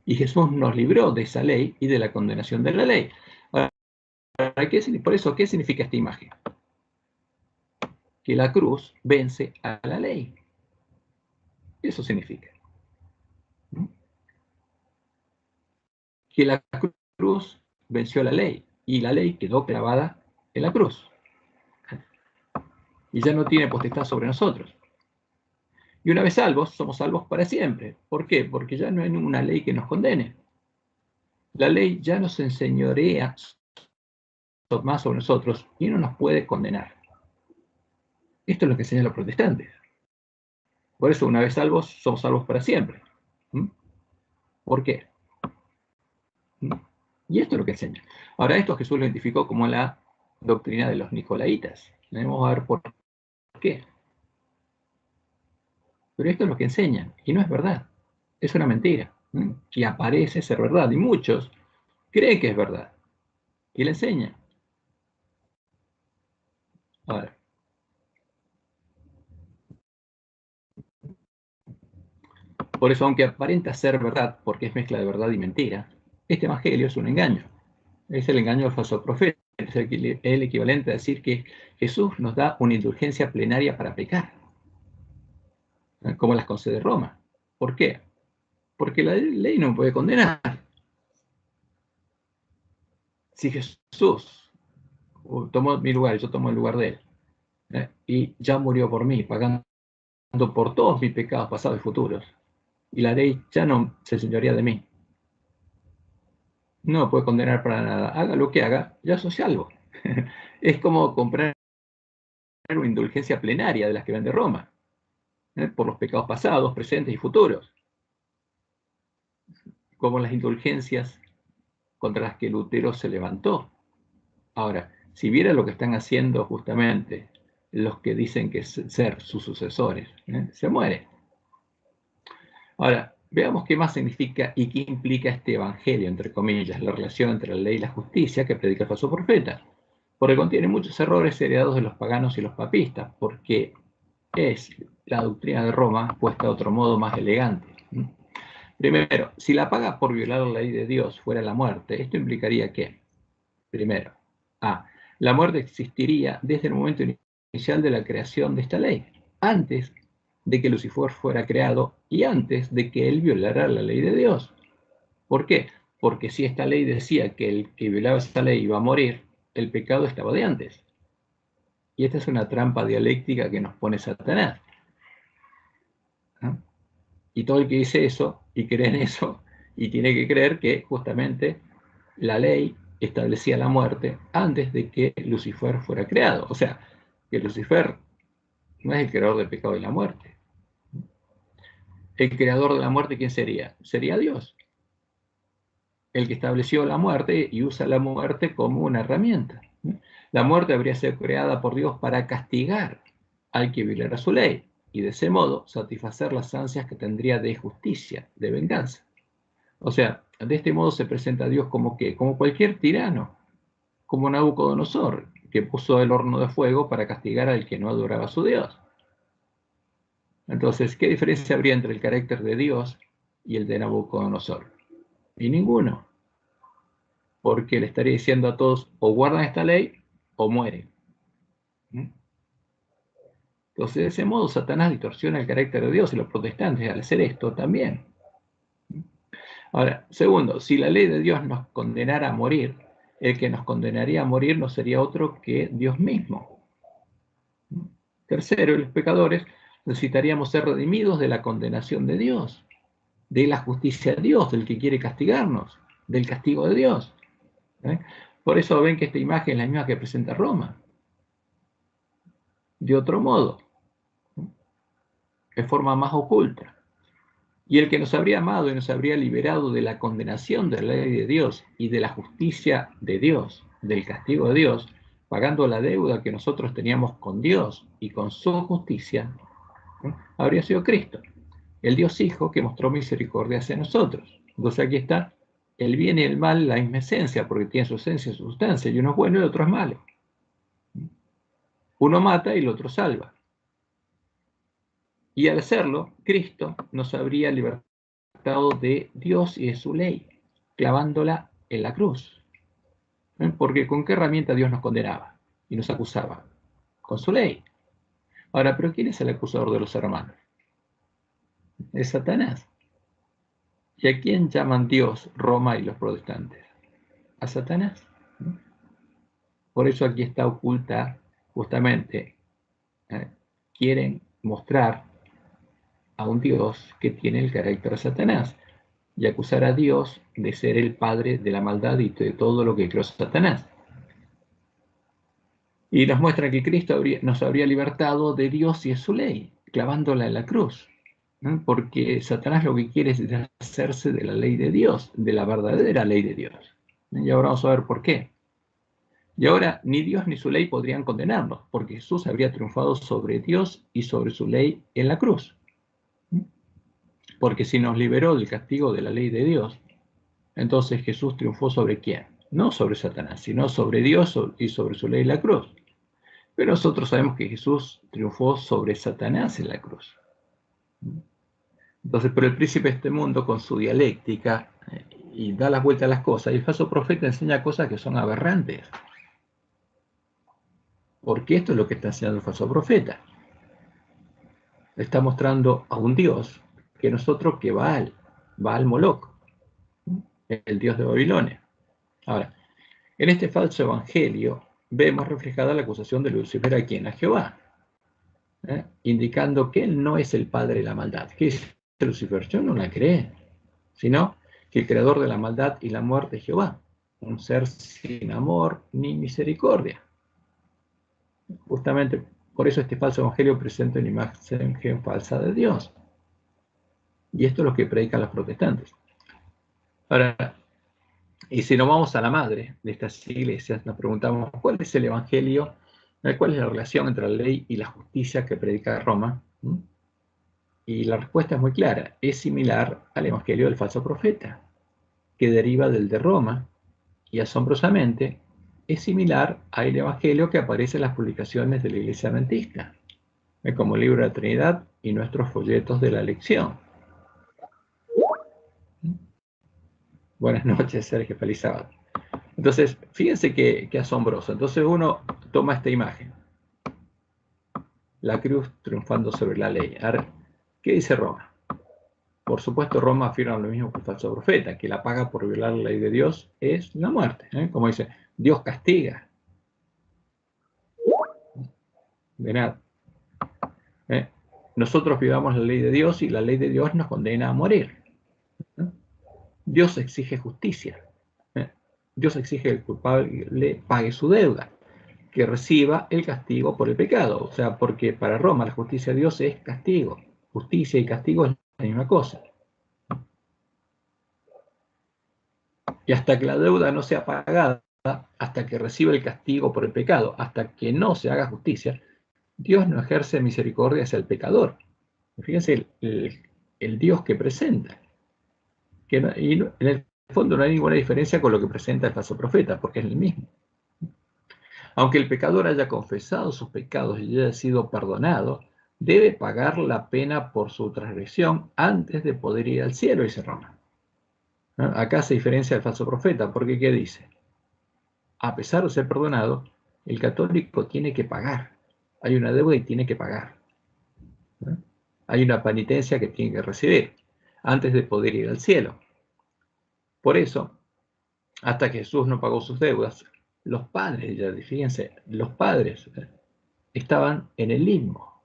Y Jesús nos libró de esa ley y de la condenación de la ley. Ahora, por eso, ¿qué significa esta imagen? Que la cruz vence a la ley. Eso significa. Que la cruz venció a la ley y la ley quedó clavada en la cruz. Y ya no tiene potestad sobre nosotros. Y una vez salvos, somos salvos para siempre. ¿Por qué? Porque ya no hay ninguna ley que nos condene. La ley ya nos enseñorea más sobre nosotros y no nos puede condenar. Esto es lo que enseñan los protestantes. Por eso, una vez salvos, somos salvos para siempre. ¿Por qué? Y esto es lo que enseña. Ahora, esto Jesús lo identificó como la doctrina de los nicolaitas. Vamos a ver por qué. Pero esto es lo que enseñan, y no es verdad. Es una mentira. Y aparece ser verdad. Y muchos creen que es verdad. Y la enseñan. Ahora. Por eso, aunque aparenta ser verdad, porque es mezcla de verdad y mentira, este evangelio es un engaño. Es el engaño del falso profeta. Es el equivalente a decir que Jesús nos da una indulgencia plenaria para pecar, como las concede Roma. ¿Por qué? Porque la ley no puede condenar. Si Jesús tomó mi lugar, yo tomo el lugar de él, y ya murió por mí, pagando por todos mis pecados pasados y futuros, y la ley ya no se señorea de mí, no me puede condenar para nada. Haga lo que haga, ya soy salvo. Es como comprar una indulgencia plenaria de las que vende Roma, por los pecados pasados, presentes y futuros, como las indulgencias contra las que Lutero se levantó. Ahora, si viera lo que están haciendo justamente los que dicen que ser sus sucesores, se muere. Ahora, veamos qué más significa y qué implica este evangelio, entre comillas, la relación entre la ley y la justicia que predica el falso profeta. Porque contiene muchos errores heredados de los paganos y los papistas, porque es la doctrina de Roma puesta de otro modo más elegante. Primero, si la paga por violar la ley de Dios fuera la muerte, esto implicaría que, primero, la muerte existiría desde el momento inicial de la creación de esta ley, antes de que Lucifer fuera creado y antes de que él violara la ley de Dios. ¿Por qué? Porque si esta ley decía que el que violaba esta ley iba a morir, el pecado estaba de antes. Y esta es una trampa dialéctica que nos pone Satanás. Y todo el que dice eso y cree en eso, y tiene que creer que justamente la ley establecía la muerte antes de que Lucifer fuera creado. O sea, que Lucifer no es el creador del pecado y la muerte. El creador de la muerte, ¿quién sería? Sería Dios. El que estableció la muerte y usa la muerte como una herramienta. La muerte habría sido creada por Dios para castigar al que violara su ley y de ese modo satisfacer las ansias que tendría de justicia, de venganza. O sea, de este modo se presenta a Dios como ¿qué? Como cualquier tirano, como Nabucodonosor, que puso el horno de fuego para castigar al que no adoraba a su Dios. Entonces, ¿qué diferencia habría entre el carácter de Dios y el de Nabucodonosor? Y ninguno. Porque le estaría diciendo a todos, o guardan esta ley, o mueren. Entonces, de ese modo, Satanás distorsiona el carácter de Dios y los protestantes al hacer esto también. Ahora, segundo, si la ley de Dios nos condenara a morir, el que nos condenaría a morir no sería otro que Dios mismo. Tercero, los pecadores necesitaríamos ser redimidos de la condenación de Dios, de la justicia de Dios, del que quiere castigarnos, del castigo de Dios. Por eso ven que esta imagen es la misma que presenta Roma. De otro modo, de forma más oculta. Y el que nos habría amado y nos habría liberado de la condenación de la ley de Dios y de la justicia de Dios, del castigo de Dios, pagando la deuda que nosotros teníamos con Dios y con su justicia, habría sido Cristo, el Dios Hijo que mostró misericordia hacia nosotros. Entonces aquí está el bien y el mal, la misma esencia, porque tiene su esencia y su sustancia, y uno es bueno y el otro es malo. Uno mata y el otro salva. Y al hacerlo, Cristo nos habría libertado de Dios y de su ley, clavándola en la cruz. Porque ¿con qué herramienta Dios nos condenaba y nos acusaba? Con su ley. Ahora, ¿pero quién es el acusador de los hermanos? Es Satanás. ¿Y a quién llaman Dios, Roma y los protestantes? A Satanás. Por eso aquí está oculta justamente. Quieren mostrar a un Dios que tiene el carácter de Satanás y acusar a Dios de ser el padre de la maldad y de todo lo que creó Satanás. Y nos muestra que Cristo nos habría libertado de Dios y de su ley, clavándola en la cruz. Porque Satanás lo que quiere es deshacerse de la ley de Dios, de la verdadera ley de Dios. Y ahora vamos a ver por qué. Y ahora ni Dios ni su ley podrían condenarnos, porque Jesús habría triunfado sobre Dios y sobre su ley en la cruz. Porque si nos liberó del castigo de la ley de Dios, entonces Jesús triunfó ¿sobre quién? No sobre Satanás, sino sobre Dios y sobre su ley en la cruz. Pero nosotros sabemos que Jesús triunfó sobre Satanás en la cruz. Entonces, pero el príncipe de este mundo, con su dialéctica, y da las vueltas a las cosas, y el falso profeta enseña cosas que son aberrantes. Porque esto es lo que está enseñando el falso profeta. Está mostrando a un Dios que nosotros que Baal Moloch, el Dios de Babilonia. Ahora, en este falso evangelio vemos reflejada la acusación de Lucifer a quien, a Jehová, indicando que él no es el padre de la maldad. ¿Qué dice Lucifer? Yo no la creé, sino que el creador de la maldad y la muerte es Jehová, un ser sin amor ni misericordia. Justamente por eso este falso evangelio presenta una imagen falsa de Dios. Y esto es lo que predican los protestantes. Ahora, y si nos vamos a la madre de estas iglesias, nos preguntamos, ¿cuál es el evangelio? ¿Cuál es la relación entre la ley y la justicia que predica Roma? Y la respuesta es muy clara, es similar al evangelio del falso profeta, que deriva del de Roma, y asombrosamente es similar al evangelio que aparece en las publicaciones de la Iglesia Adventista, como el Libro de la Trinidad y nuestros folletos de la lección. Buenas noches, Sergio, feliz sábado. Entonces, fíjense qué asombroso. Entonces uno toma esta imagen, la cruz triunfando sobre la ley. Ahora, ¿qué dice Roma? Por supuesto, Roma afirma lo mismo que el falso profeta, que la paga por violar la ley de Dios es la muerte. Como dice, Dios castiga. De nada. Nosotros violamos la ley de Dios y la ley de Dios nos condena a morir. Dios exige justicia. Dios exige que el culpable pague su deuda, que reciba el castigo por el pecado. O sea, porque para Roma la justicia de Dios es castigo. Justicia y castigo es la misma cosa. Y hasta que la deuda no sea pagada, hasta que reciba el castigo por el pecado, hasta que no se haga justicia, Dios no ejerce misericordia hacia el pecador. Fíjense el Dios que presenta. Y en el fondo no hay ninguna diferencia con lo que presenta el falso profeta, porque es el mismo. Aunque el pecador haya confesado sus pecados y haya sido perdonado, debe pagar la pena por su transgresión antes de poder ir al cielo, dice Roma. Acá se diferencia del falso profeta, porque ¿qué dice? A pesar de ser perdonado, el católico tiene que pagar. Hay una deuda y tiene que pagar. Hay una penitencia que tiene que recibir antes de poder ir al cielo. Por eso, hasta que Jesús no pagó sus deudas, los padres, ya fíjense, los padres estaban en el limbo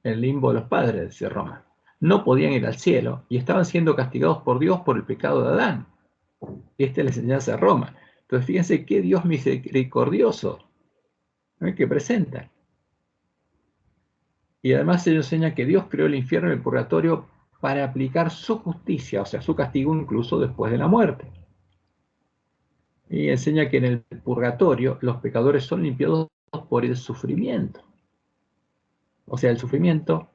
de los padres, dice Roma. No podían ir al cielo y estaban siendo castigados por Dios por el pecado de Adán. Esta es la enseñanza de Roma. Entonces, fíjense qué Dios misericordioso que presenta. Y además se enseña que Dios creó el infierno y el purgatorio para aplicar su justicia, o sea, su castigo incluso después de la muerte. Y enseña que en el purgatorio los pecadores son limpiados por el sufrimiento. O sea, el sufrimiento,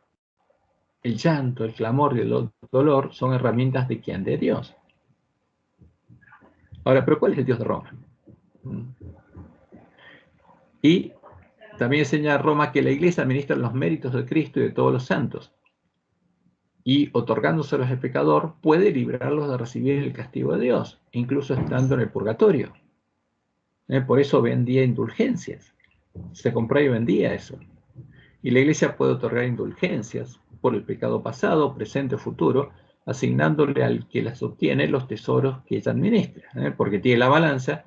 el llanto, el clamor y el dolor son herramientas ¿de quién? De Dios. Ahora, ¿pero cuál es el Dios de Roma? Y también enseña a Roma que la Iglesia administra los méritos de Cristo y de todos los santos. Y otorgándoselos al pecador, puede librarlos de recibir el castigo de Dios, incluso estando en el purgatorio. Por eso vendía indulgencias. Se compraba y vendía eso. Y la Iglesia puede otorgar indulgencias por el pecado pasado, presente o futuro, asignándole al que las obtiene los tesoros que ella administra, porque tiene la balanza,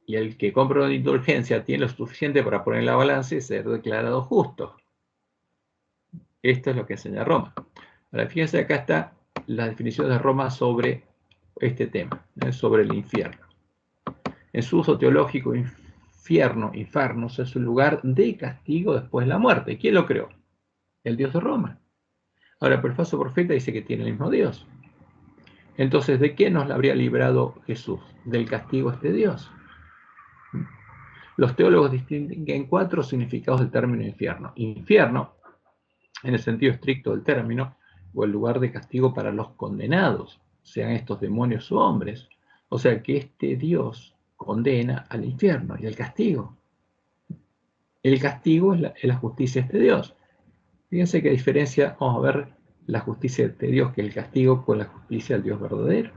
y el que compra una indulgencia tiene lo suficiente para poner la balanza y ser declarado justo. Esto es lo que enseña Roma. Ahora, fíjense, acá está la definición de Roma sobre este tema, sobre el infierno. En su uso teológico, infernos, es un lugar de castigo después de la muerte. ¿Quién lo creó? El Dios de Roma. Ahora, pero el falso profeta dice que tiene el mismo Dios. Entonces, ¿de qué nos habría librado Jesús? Del castigo este Dios. Los teólogos distinguen 4 significados del término infierno. Infierno, en el sentido estricto del término, o el lugar de castigo para los condenados, sean estos demonios o hombres. O sea que este Dios condena al infierno y al castigo. El castigo es la justicia de este Dios. Fíjense qué diferencia, vamos a ver la justicia de Dios, que es el castigo, con la justicia del Dios verdadero.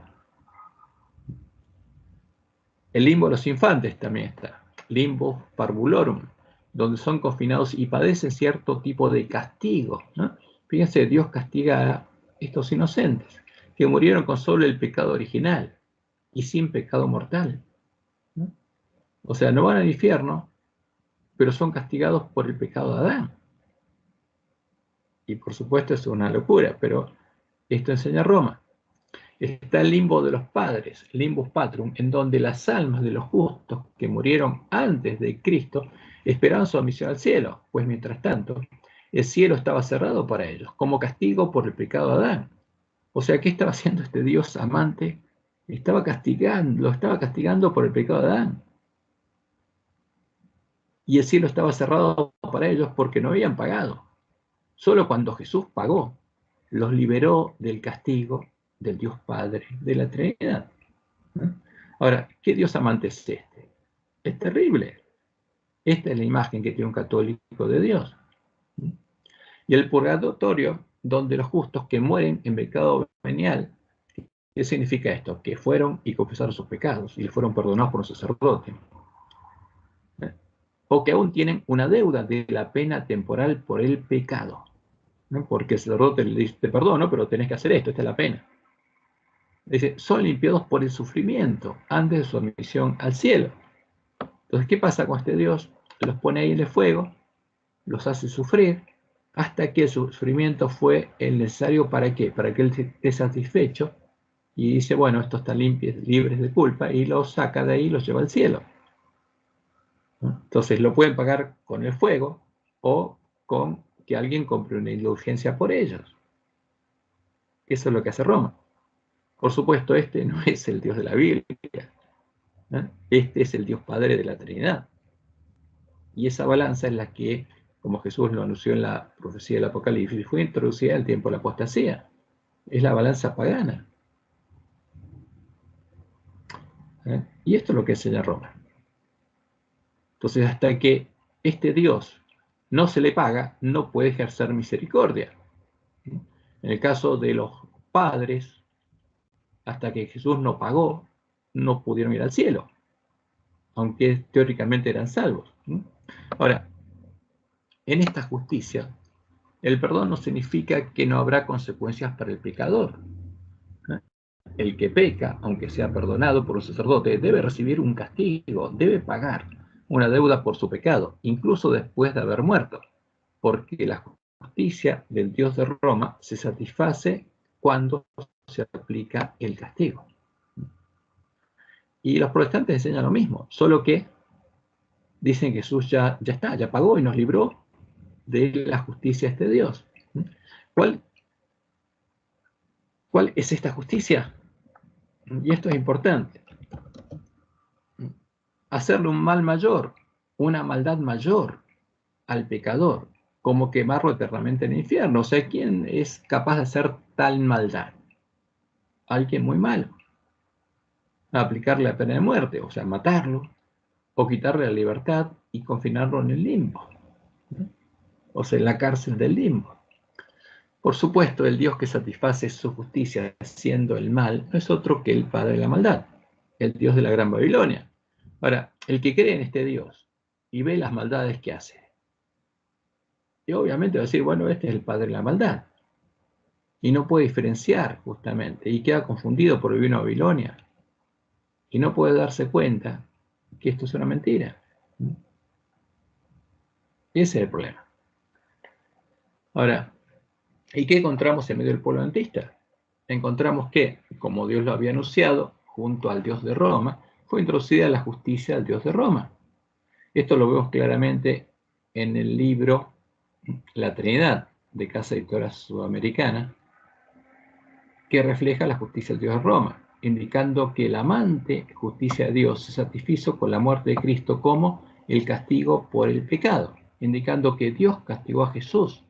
El limbo de los infantes también está, limbo parvulorum, donde son confinados y padecen cierto tipo de castigo, ¿no? Fíjense, Dios castiga a estos inocentes, que murieron con solo el pecado original y sin pecado mortal, ¿no? O sea, no van al infierno, pero son castigados por el pecado de Adán. Y por supuesto es una locura, pero esto enseña Roma. Está el limbo de los padres, limbus patrum, en donde las almas de los justos que murieron antes de Cristo esperaban su admisión al cielo, pues mientras tanto el cielo estaba cerrado para ellos, como castigo por el pecado de Adán. O sea, ¿qué estaba haciendo este Dios amante? Lo estaba castigando por el pecado de Adán. Y el cielo estaba cerrado para ellos porque no habían pagado. Solo cuando Jesús pagó, los liberó del castigo del Dios Padre de la Trinidad. Ahora, ¿qué Dios amante es este? Es terrible. Esta es la imagen que tiene un católico de Dios. Y el purgatorio, donde los justos que mueren en pecado venial, ¿qué significa esto? Que fueron y confesaron sus pecados y fueron perdonados por un sacerdote. O que aún tienen una deuda de la pena temporal por el pecado, ¿no? Porque el sacerdote le dice, te perdono, pero tenés que hacer esto, esta es la pena. Dice, son limpiados por el sufrimiento antes de su admisión al cielo. Entonces, ¿qué pasa con este Dios? Los pone ahí en el fuego, los hace sufrir, hasta que el sufrimiento fue el necesario ¿para qué? Para que él esté satisfecho y dice, bueno, estos están limpios, libres de culpa, y los saca de ahí y los lleva al cielo. Entonces, lo pueden pagar con el fuego o con que alguien compre una indulgencia por ellos. Eso es lo que hace Roma. Por supuesto, este no es el Dios de la Biblia. Este es el Dios Padre de la Trinidad. Y esa balanza es la que, como Jesús lo anunció en la profecía del Apocalipsis, fue introducida al tiempo de la apostasía. Es la balanza pagana. Y esto es lo que enseña Roma. Entonces, hasta que este Dios no se le paga, no puede ejercer misericordia. En el caso de los padres, hasta que Jesús no pagó, no pudieron ir al cielo, aunque teóricamente eran salvos. Ahora, en esta justicia, el perdón no significa que no habrá consecuencias para el pecador. El que peca, aunque sea perdonado por un sacerdote, debe recibir un castigo, debe pagar una deuda por su pecado, incluso después de haber muerto, porque la justicia del Dios de Roma se satisface cuando se aplica el castigo. Y los protestantes enseñan lo mismo, solo que dicen que Jesús ya está, ya pagó y nos libró de la justicia de este Dios. ¿Cuál es esta justicia? Y esto es importante. hacerle un mal mayor, una maldad mayor al pecador, como quemarlo eternamente en el infierno. O sea, ¿quién es capaz de hacer tal maldad? Alguien muy malo. Aplicarle la pena de muerte, o sea, matarlo, o quitarle la libertad y confinarlo en el limbo, o sea, en la cárcel del limbo. Por supuesto, el Dios que satisface su justicia haciendo el mal no es otro que el Padre de la maldad, el Dios de la Gran Babilonia. Ahora, el que cree en este Dios y ve las maldades que hace, y obviamente va a decir, bueno, este es el Padre de la maldad, y no puede diferenciar justamente, y queda confundido por vivir en Babilonia, y no puede darse cuenta que esto es una mentira. Ese es el problema. Ahora, ¿y qué encontramos en medio del pueblo adventista? Encontramos que, como Dios lo había anunciado, junto al Dios de Roma, fue introducida la justicia al Dios de Roma. Esto lo vemos claramente en el libro La Trinidad, de Casa Editora Sudamericana, que refleja la justicia del Dios de Roma, indicando que el amante justicia de Dios se satisfizo con la muerte de Cristo como el castigo por el pecado, indicando que Dios castigó a Jesús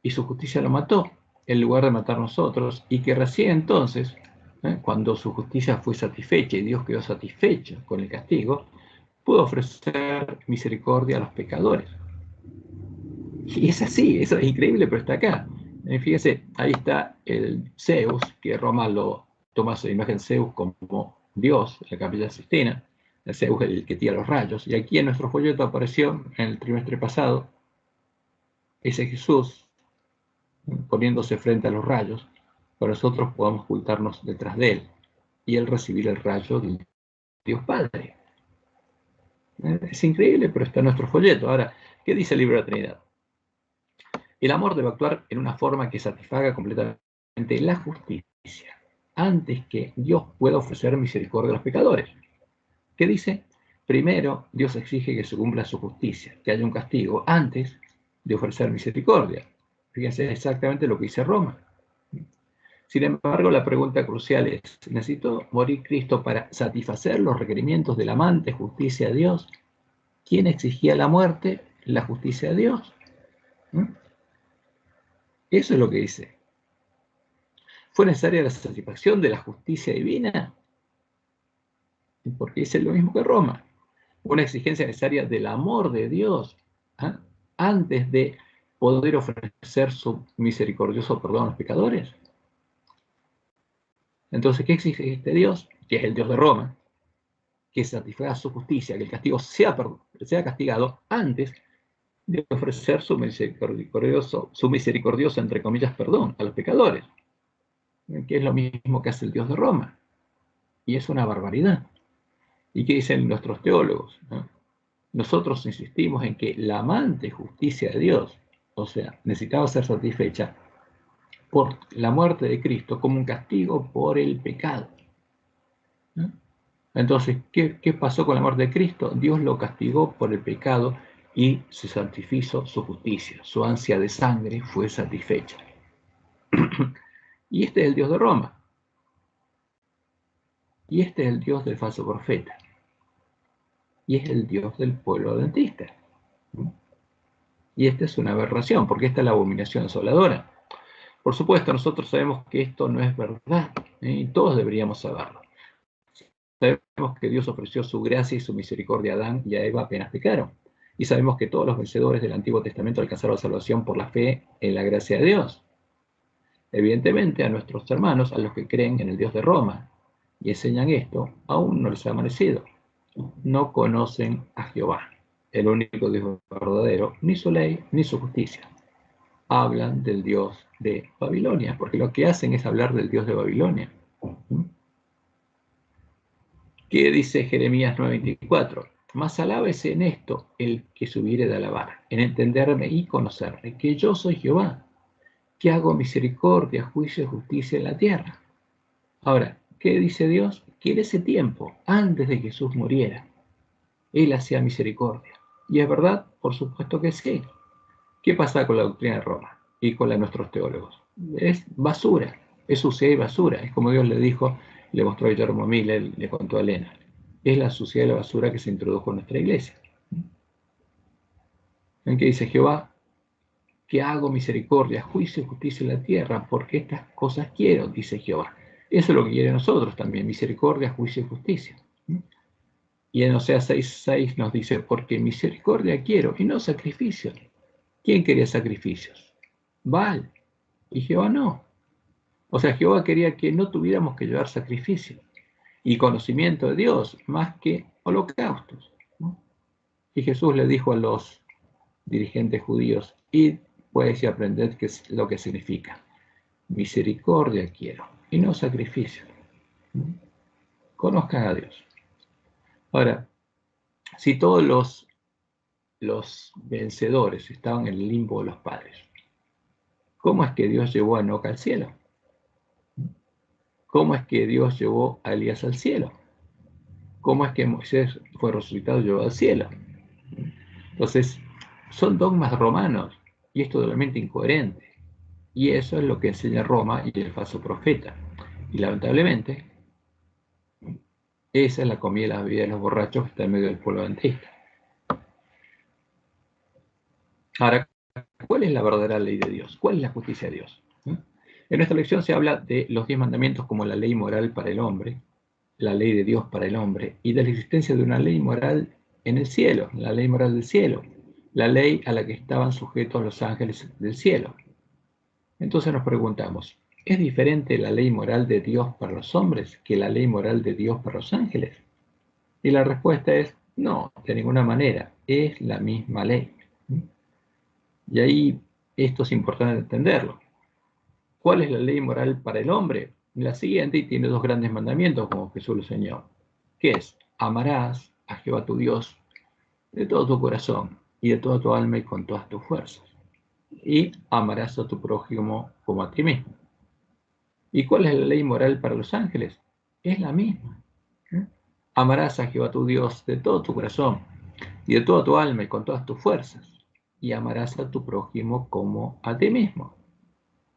y su justicia lo mató, en lugar de matar a nosotros, y que recién entonces, cuando su justicia fue satisfecha y Dios quedó satisfecho con el castigo, pudo ofrecer misericordia a los pecadores. Y es así, eso es increíble, pero está acá. Fíjense, ahí está el Zeus, que Roma lo toma su imagen Zeus como Dios, la Capilla Sistina, el Zeus el que tira los rayos, y aquí en nuestro folleto apareció en el trimestre pasado ese Jesús poniéndose frente a los rayos, para nosotros podamos ocultarnos detrás de él y él recibir el rayo del Dios Padre. Es increíble, pero está en nuestro folleto. Ahora, ¿qué dice el libro de la Trinidad? El amor debe actuar en una forma que satisfaga completamente la justicia, antes que Dios pueda ofrecer misericordia a los pecadores. ¿Qué dice? Primero, Dios exige que se cumpla su justicia, que haya un castigo, antes de ofrecer misericordia. Fíjense exactamente lo que dice Roma. Sin embargo, la pregunta crucial es, ¿necesitó morir Cristo para satisfacer los requerimientos del amante justicia de Dios? ¿Quién exigía la muerte? La justicia de Dios. Eso es lo que dice. ¿Fue necesaria la satisfacción de la justicia divina? Porque dice lo mismo que Roma. Una exigencia necesaria del amor de Dios, antes de poder ofrecer su misericordioso perdón a los pecadores. Entonces, ¿qué exige este Dios? Que es el Dios de Roma, que satisfaga su justicia, que el castigo sea castigado antes de ofrecer su misericordioso, entre comillas, perdón a los pecadores, que es lo mismo que hace el Dios de Roma. Y es una barbaridad. ¿Y qué dicen nuestros teólogos? Nosotros insistimos en que la amante justicia de Dios, o sea, necesitaba ser satisfecha por la muerte de Cristo como un castigo por el pecado. Entonces, ¿qué pasó con la muerte de Cristo? Dios lo castigó por el pecado y se satisfizo su justicia. Su ansia de sangre fue satisfecha. Y este es el Dios de Roma. Y este es el Dios del falso profeta. Y es el Dios del pueblo adventista. Y esta es una aberración, porque esta es la abominación asoladora. Por supuesto, nosotros sabemos que esto no es verdad, y todos deberíamos saberlo. Sabemos que Dios ofreció su gracia y su misericordia a Adán y a Eva apenas pecaron. Y sabemos que todos los vencedores del Antiguo Testamento alcanzaron la salvación por la fe en la gracia de Dios. Evidentemente, a nuestros hermanos, a los que creen en el Dios de Roma y enseñan esto, aún no les ha amanecido. No conocen a Jehová, el único Dios verdadero, ni su ley, ni su justicia. Hablan del Dios de Babilonia, porque lo que hacen es hablar del Dios de Babilonia. ¿Qué dice Jeremías 9:24? Mas alábese en esto el que subiere de alabar, en entenderme y conocerme, que yo soy Jehová, que hago misericordia, juicio y justicia en la tierra. Ahora, ¿qué dice Dios? Que en ese tiempo, antes de que Jesús muriera, Él hacía misericordia. ¿Y es verdad? Por supuesto que sí. ¿Qué pasa con la doctrina de Roma y con la de nuestros teólogos? Es basura, es suciedad y basura. Es como Dios le dijo, le mostró a Guillermo Miller, le contó a Elena. es la suciedad y la basura que se introdujo en nuestra iglesia. ¿En qué dice Jehová? Que hago misericordia, juicio y justicia en la tierra, porque estas cosas quiero, dice Jehová. Eso es lo que quiere nosotros también, misericordia, juicio y justicia. Y en Oseas 6:6 nos dice, porque misericordia quiero y no sacrificios. ¿Quién quería sacrificios? Baal. Y Jehová no. O sea, Jehová quería que no tuviéramos que llevar sacrificios y conocimiento de Dios más que holocaustos, ¿no? Y Jesús le dijo a los dirigentes judíos, id pues y aprended qué es lo que significa. Misericordia quiero y no sacrificio. Conozcan a Dios. Ahora, si todos los vencedores estaban en el limbo de los padres, ¿cómo es que Dios llevó a Enoc al cielo? ¿Cómo es que Dios llevó a Elías al cielo? ¿Cómo es que Moisés fue resucitado y llevado al cielo? Entonces, son dogmas romanos y es totalmente incoherente. Y eso es lo que enseña Roma y el falso profeta. Y lamentablemente, esa es la comida y la bebida de los borrachos que está en medio del pueblo adventista. Ahora, ¿cuál es la verdadera ley de Dios? ¿Cuál es la justicia de Dios? En nuestra lección se habla de los 10 mandamientos como la ley moral para el hombre, la ley de Dios para el hombre, y de la existencia de una ley moral en el cielo, la ley moral del cielo, la ley a la que estaban sujetos los ángeles del cielo. Entonces nos preguntamos, ¿es diferente la ley moral de Dios para los hombres que la ley moral de Dios para los ángeles? Y la respuesta es, no, de ninguna manera, es la misma ley. Y ahí esto es importante entenderlo. ¿Cuál es la ley moral para el hombre? La siguiente, y tiene 2 grandes mandamientos, como Jesús lo enseñó, que es, amarás a Jehová tu Dios de todo tu corazón y de toda tu alma y con todas tus fuerzas. Y amarás a tu prójimo como a ti mismo. ¿Y cuál es la ley moral para los ángeles? Es la misma. Amarás a Jehová tu Dios de todo tu corazón y de toda tu alma y con todas tus fuerzas. Y amarás a tu prójimo como a ti mismo.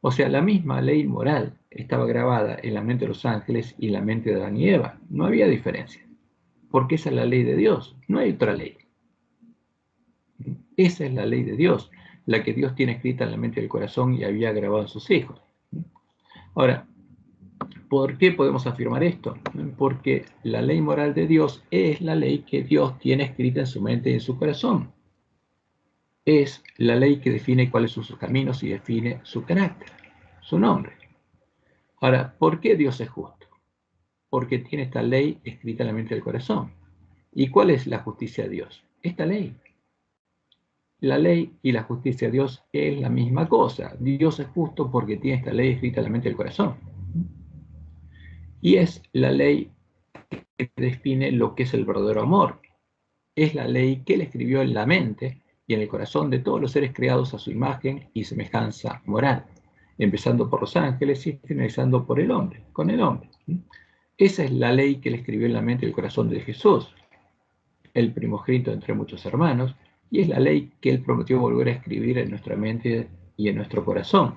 O sea, la misma ley moral estaba grabada en la mente de los ángeles y en la mente de Adán y Eva. No había diferencia. Porque esa es la ley de Dios. No hay otra ley. Esa es la ley de Dios, la que Dios tiene escrita en la mente del corazón y había grabado en sus hijos. Ahora, ¿por qué podemos afirmar esto? Porque la ley moral de Dios es la ley que Dios tiene escrita en su mente y en su corazón. Es la ley que define cuáles son sus caminos y define su carácter, su nombre. Ahora, ¿por qué Dios es justo? Porque tiene esta ley escrita en la mente del corazón. ¿Y cuál es la justicia de Dios? Esta ley. La ley y la justicia de Dios es la misma cosa. Dios es justo porque tiene esta ley escrita en la mente del corazón. Y es la ley que define lo que es el verdadero amor. Es la ley que Él escribió en la mente y en el corazón de todos los seres creados a su imagen y semejanza moral, empezando por los ángeles y finalizando por el hombre, con el hombre. Esa es la ley que Él escribió en la mente y el corazón de Jesús, el primogénito entre muchos hermanos, y es la ley que Él prometió volver a escribir en nuestra mente y en nuestro corazón,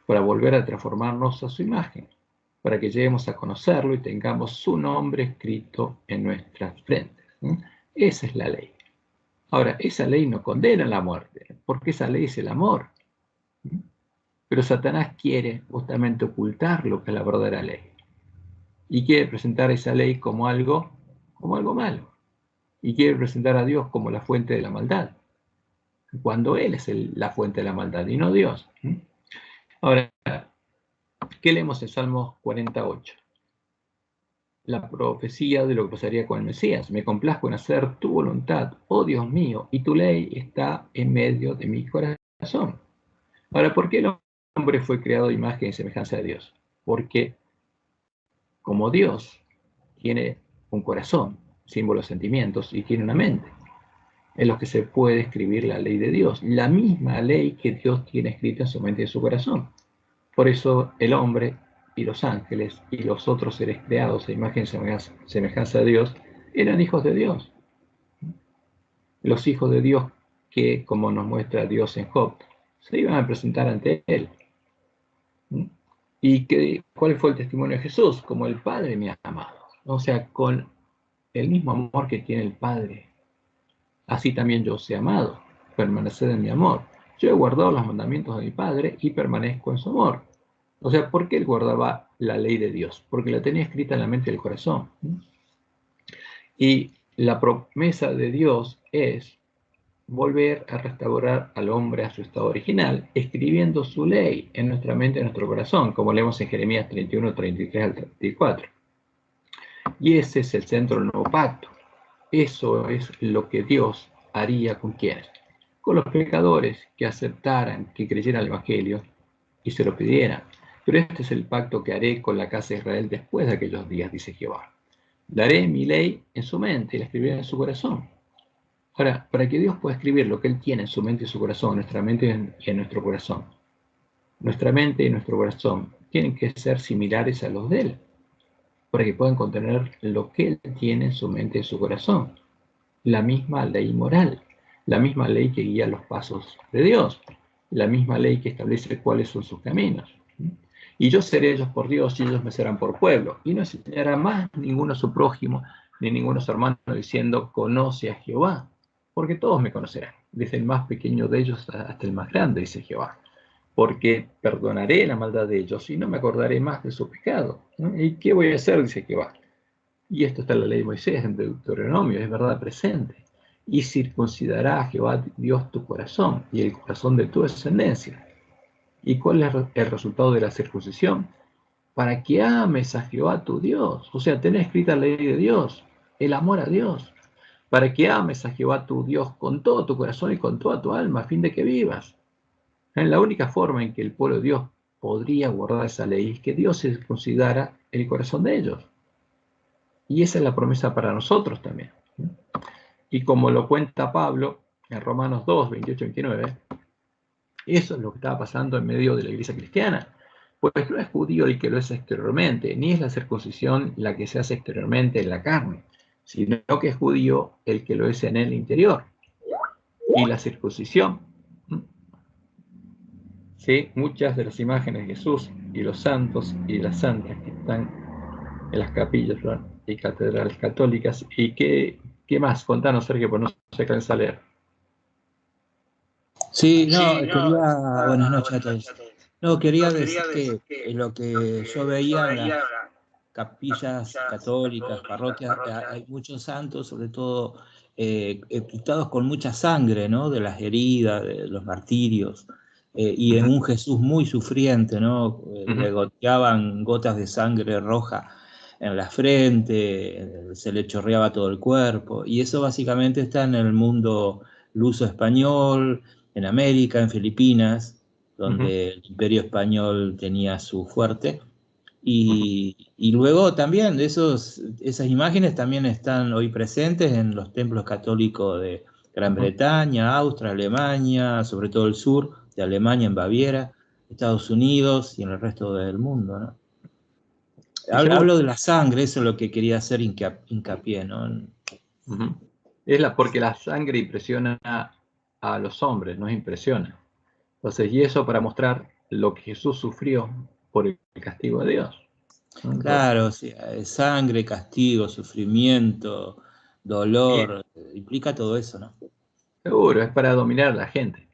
para volver a transformarnos a su imagen, para que lleguemos a conocerlo y tengamos su nombre escrito en nuestras frentes. Esa es la ley. Ahora, esa ley no condena la muerte, porque esa ley es el amor. Pero Satanás quiere justamente ocultar lo que es la verdadera ley. Y quiere presentar esa ley como algo malo. Y quiere presentar a Dios como la fuente de la maldad, cuando Él es la fuente de la maldad y no Dios. Ahora, ¿qué leemos en Salmos 48? La profecía de lo que pasaría con el Mesías. Me complazco en hacer tu voluntad, oh Dios mío, y tu ley está en medio de mi corazón. Ahora, ¿por qué el hombre fue creado de imagen y semejanza de Dios? Porque como Dios tiene un corazón, símbolos, sentimientos, y tiene una mente, en los que se puede escribir la ley de Dios, la misma ley que Dios tiene escrita en su mente y en su corazón. Por eso el hombre y los ángeles y los otros seres creados a imagen y semejanza de Dios eran hijos de Dios. Los hijos de Dios que, como nos muestra Dios en Job, se iban a presentar ante Él. ¿Y cuál fue el testimonio de Jesús? Como el Padre me ha amado. O sea, con el mismo amor que tiene el Padre. Así también yo os he amado, permaneced en mi amor. Yo he guardado los mandamientos de mi Padre y permanezco en su amor. O sea, ¿por qué él guardaba la ley de Dios? Porque la tenía escrita en la mente y el corazón. Y la promesa de Dios es volver a restaurar al hombre a su estado original, escribiendo su ley en nuestra mente y en nuestro corazón, como leemos en Jeremías 31, 33 al 34. Y ese es el centro del nuevo pacto. Eso es lo que Dios haría con quienes, con los pecadores que aceptaran, que creyeran el Evangelio y se lo pidieran. Pero este es el pacto que haré con la casa de Israel después de aquellos días, dice Jehová. Daré mi ley en su mente y la escribiré en su corazón. Ahora, para que Dios pueda escribir lo que Él tiene en su mente y su corazón, nuestra mente y en nuestro corazón, nuestra mente y nuestro corazón tienen que ser similares a los de Él, para que puedan contener lo que Él tiene en su mente y su corazón. La misma ley moral, la misma ley que guía los pasos de Dios, la misma ley que establece cuáles son sus caminos. Y yo seré ellos por Dios y ellos me serán por pueblo. Y no enseñará más ninguno a su prójimo, ni ninguno a su hermano, diciendo, conoce a Jehová, porque todos me conocerán, desde el más pequeño de ellos hasta el más grande, dice Jehová. Porque perdonaré la maldad de ellos y no me acordaré más de su pecado. ¿Y qué voy a hacer? Dice Jehová. Y esto está en la ley de Moisés, en Deuteronomio, es verdad presente. Y circuncidará a Jehová Dios tu corazón y el corazón de tu descendencia. ¿Y cuál es el resultado de la circuncisión? Para que ames a Jehová tu Dios. O sea, tenés escrita la ley de Dios, el amor a Dios. Para que ames a Jehová tu Dios con todo tu corazón y con toda tu alma, a fin de que vivas. La única forma en que el pueblo de Dios podría guardar esa ley es que Dios circuncidara el corazón de ellos. Y esa es la promesa para nosotros también. Y como lo cuenta Pablo en Romanos 2, 28, 29, eso es lo que estaba pasando en medio de la iglesia cristiana. Pues no es judío el que lo es exteriormente, ni es la circuncisión la que se hace exteriormente en la carne, sino que es judío el que lo es en el interior. Y la circuncisión, ¿sí? Muchas de las imágenes de Jesús y los santos y las santas que están en las capillas, ¿no? Y catedrales católicas. ¿Y qué más? Contanos, Sergio, pues no se cansa de leer. Sí, no, quería, buenas noches a todos. No, quería decir que lo que yo veía en las capillas católicas, parroquias, hay muchos santos, sobre todo pintados con mucha sangre, ¿no? De las heridas, de los martirios, y en un Jesús muy sufriente, ¿no? Le goteaban gotas de sangre roja en la frente, se le chorreaba todo el cuerpo, y eso básicamente está en el mundo luso español, en América, en Filipinas, donde el Imperio Español tenía su fuerte. Y luego también esas imágenes también están hoy presentes en los templos católicos de Gran Bretaña, Austria, Alemania, sobre todo el sur de Alemania, en Baviera, Estados Unidos y en el resto del mundo, ¿no? Hablo de la sangre, eso es lo que quería hacer hincapié, ¿no? Porque la sangre impresiona a los hombres, nos impresiona. Entonces, y eso para mostrar lo que Jesús sufrió por el castigo de Dios. Entonces, claro, sí, sangre, castigo, sufrimiento, dolor, implica todo eso, ¿no? Seguro, es para dominar a la gente.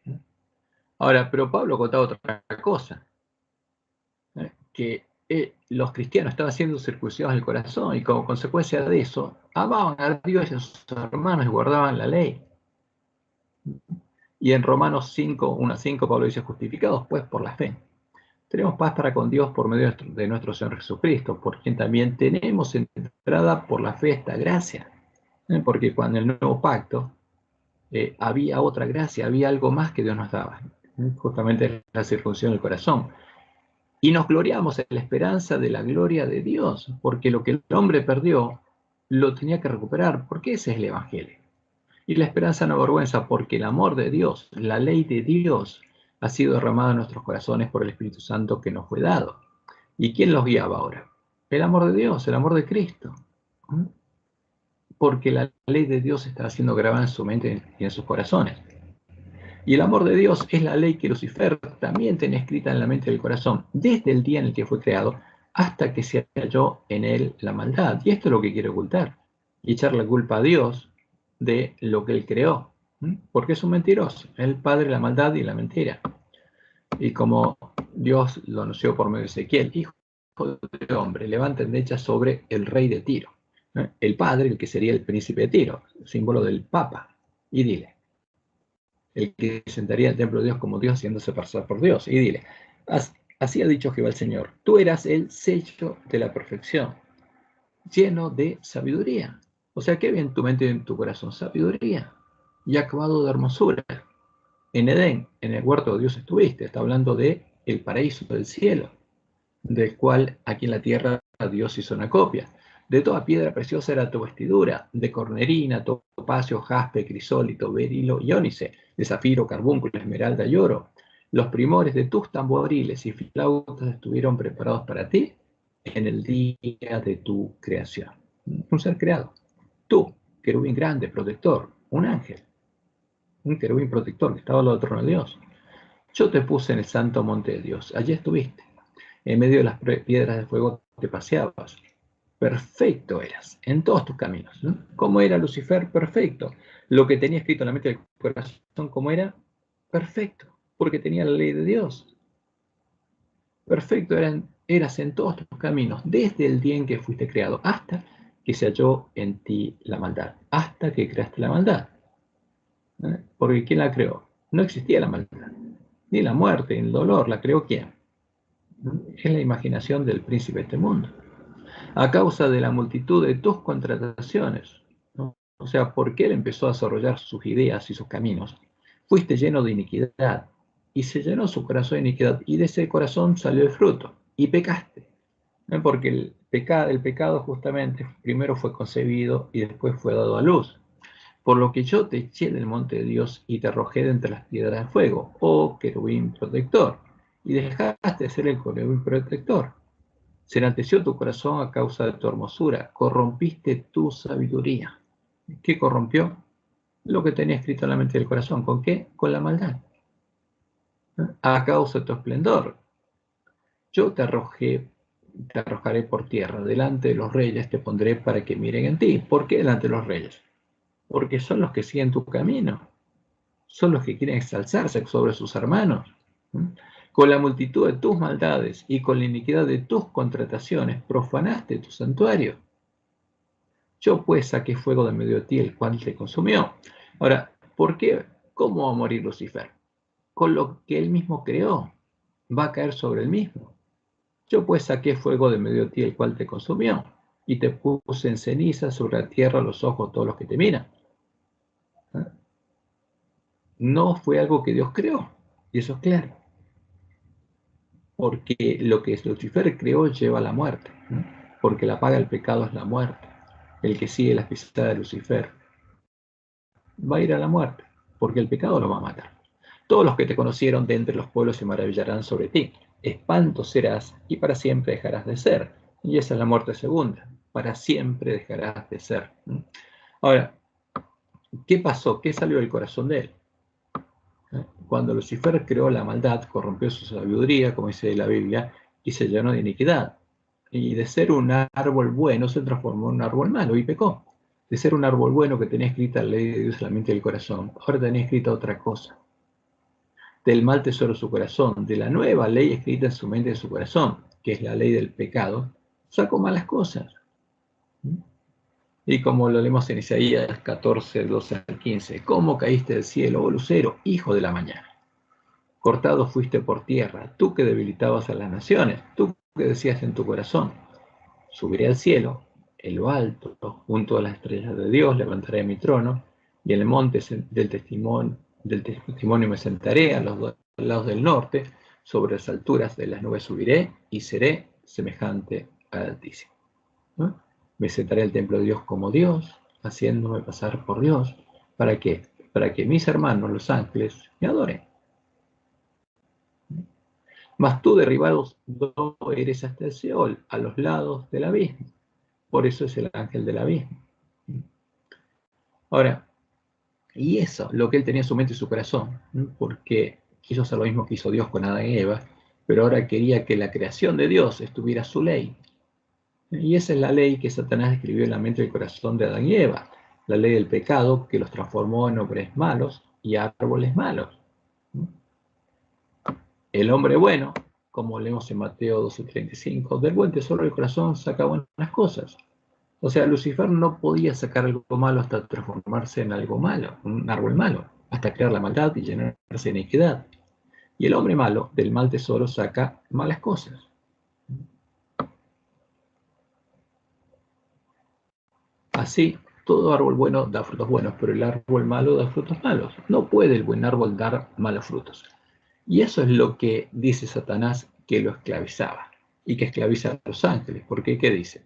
Ahora, pero Pablo contaba otra cosa, que los cristianos estaban siendo circuncidados del corazón y como consecuencia de eso, amaban a Dios y a sus hermanos y guardaban la ley. Y en Romanos 5, 1 a 5, Pablo dice, justificados pues por la fe. Tenemos paz para con Dios por medio de nuestro Señor Jesucristo, por quien también tenemos entrada por la fe esta gracia. Porque cuando en el nuevo pacto había otra gracia, había algo más que Dios nos daba, justamente la circuncisión del corazón. Y nos gloriamos en la esperanza de la gloria de Dios, porque lo que el hombre perdió lo tenía que recuperar, porque ese es el Evangelio. Y la esperanza no avergüenza, porque el amor de Dios, la ley de Dios, ha sido derramada en nuestros corazones por el Espíritu Santo que nos fue dado. ¿Y quién los guiaba ahora? El amor de Dios, el amor de Cristo. Porque la ley de Dios está siendo grabada en su mente y en sus corazones. Y el amor de Dios es la ley que Lucifer también tenía escrita en la mente y el corazón, desde el día en el que fue creado, hasta que se halló en él la maldad. Y esto es lo que quiere ocultar. y echar la culpa a Dios de lo que él creó, porque es un mentiroso, es el padre de la maldad y la mentira. Y como Dios lo anunció por medio de Ezequiel, hijo de hombre, levanta endechas sobre el rey de Tiro, el padre, el que sería el príncipe de Tiro, símbolo del papa, y dile, el que sentaría el templo de Dios como Dios, haciéndose pasar por Dios, y dile, así ha dicho Jehová el Señor, tú eras el sello de la perfección, lleno de sabiduría. O sea, ¿qué había en tu mente y en tu corazón? Sabiduría y acabado de hermosura. En Edén, en el huerto de Dios estuviste. Está hablando de el paraíso del cielo, del cual aquí en la tierra Dios hizo una copia. De toda piedra preciosa era tu vestidura, de cornerina, topacio, jaspe, crisólito, berilo y ónice, de zafiro, carbúnculo, esmeralda y oro. Los primores de tus tamboriles y flautas estuvieron preparados para ti en el día de tu creación. Un ser creado. Tú, querubín grande, protector, un ángel, un querubín protector que estaba al otro trono de Dios. Yo te puse en el santo monte de Dios. Allí estuviste. En medio de las piedras de fuego te paseabas. Perfecto eras en todos tus caminos, ¿no? ¿Cómo era Lucifer? Perfecto. Lo que tenía escrito en la mente del corazón, ¿cómo era? Perfecto, porque tenía la ley de Dios. Perfecto eras en todos tus caminos, desde el día en que fuiste creado, hasta que se halló en ti la maldad, hasta que creaste la maldad. Porque ¿quién la creó? No existía la maldad, ni la muerte, ni el dolor. ¿La creó quién? Es la imaginación del príncipe de este mundo. A causa de la multitud de tus contrataciones, ¿no? O sea, porque él empezó a desarrollar sus ideas y sus caminos, fuiste lleno de iniquidad, y se llenó su corazón de iniquidad, y de ese corazón salió el fruto, y pecaste. ¿No? Porque el pecado justamente primero fue concebido y después fue dado a luz. Por lo que yo te eché del monte de Dios y te arrojé de entre las piedras de fuego, oh querubín protector, y dejaste de ser el querubín protector. Se enalteció tu corazón a causa de tu hermosura, corrompiste tu sabiduría. ¿Qué corrompió? Lo que tenía escrito en la mente del corazón. ¿Con qué? Con la maldad. A causa de tu esplendor, yo te arrojaré por tierra, delante de los reyes te pondré para que miren en ti. ¿Por qué delante de los reyes? Porque son los que siguen tu camino, son los que quieren exalzarse sobre sus hermanos. Con la multitud de tus maldades y con la iniquidad de tus contrataciones profanaste tu santuario. Yo pues saqué fuego de medio de ti, el cual te consumió. Ahora, ¿por qué? ¿Cómo va a morir Lucifer? Con lo que él mismo creó, va a caer sobre él mismo. Yo pues saqué fuego de medio de ti, el cual te consumió, y te puse en ceniza sobre la tierra a los ojos de todos los que te miran. No fue algo que Dios creó, y eso es claro. Porque lo que Lucifer creó lleva a la muerte, ¿no? Porque la paga del pecado es la muerte. El que sigue las pisadas de Lucifer va a ir a la muerte, porque el pecado lo va a matar. Todos los que te conocieron de entre los pueblos se maravillarán sobre ti. Espanto serás y para siempre dejarás de ser. Y esa es la muerte segunda. Para siempre dejarás de ser. Ahora, ¿qué pasó? ¿Qué salió del corazón de él? Cuando Lucifer creó la maldad, corrompió su sabiduría, como dice la Biblia, y se llenó de iniquidad. Y de ser un árbol bueno se transformó en un árbol malo y pecó. De ser un árbol bueno que tenía escrita la ley de Dios en la mente del corazón, ahora tenía escrita otra cosa. Del mal tesoro de su corazón, de la nueva ley escrita en su mente y en su corazón, que es la ley del pecado, sacó malas cosas. Y como lo leemos en Isaías 14, 12 al 15, ¿cómo caíste del cielo, oh lucero, hijo de la mañana? Cortado fuiste por tierra, tú que debilitabas a las naciones, tú que decías en tu corazón, subiré al cielo, en lo alto, junto a las estrellas de Dios, levantaré mi trono, y en el monte del testimonio me sentaré a los dos lados del norte, sobre las alturas de las nubes subiré, y seré semejante al Altísimo. ¿No? Me sentaré al templo de Dios como Dios, haciéndome pasar por Dios. ¿Para qué? Para que mis hermanos, los ángeles, me adoren. Mas tú derribados eres hasta el Seol, a los lados del abismo. Por eso es el ángel del abismo. Ahora, y eso, lo que él tenía en su mente y su corazón, porque quiso hacer lo mismo que hizo Dios con Adán y Eva, pero ahora quería que la creación de Dios estuviera a su ley. Y esa es la ley que Satanás escribió en la mente y el corazón de Adán y Eva. La ley del pecado que los transformó en hombres malos y árboles malos. El hombre bueno, como leemos en Mateo 12:35, del buen tesoro del corazón saca buenas cosas. O sea, Lucifer no podía sacar algo malo hasta transformarse en algo malo, un árbol malo, hasta crear la maldad y llenarse de iniquidad. Y el hombre malo del mal tesoro saca malas cosas. Así, todo árbol bueno da frutos buenos, pero el árbol malo da frutos malos. No puede el buen árbol dar malos frutos. Y eso es lo que dice Satanás que lo esclavizaba y que esclaviza a los ángeles. Porque, ¿qué dice?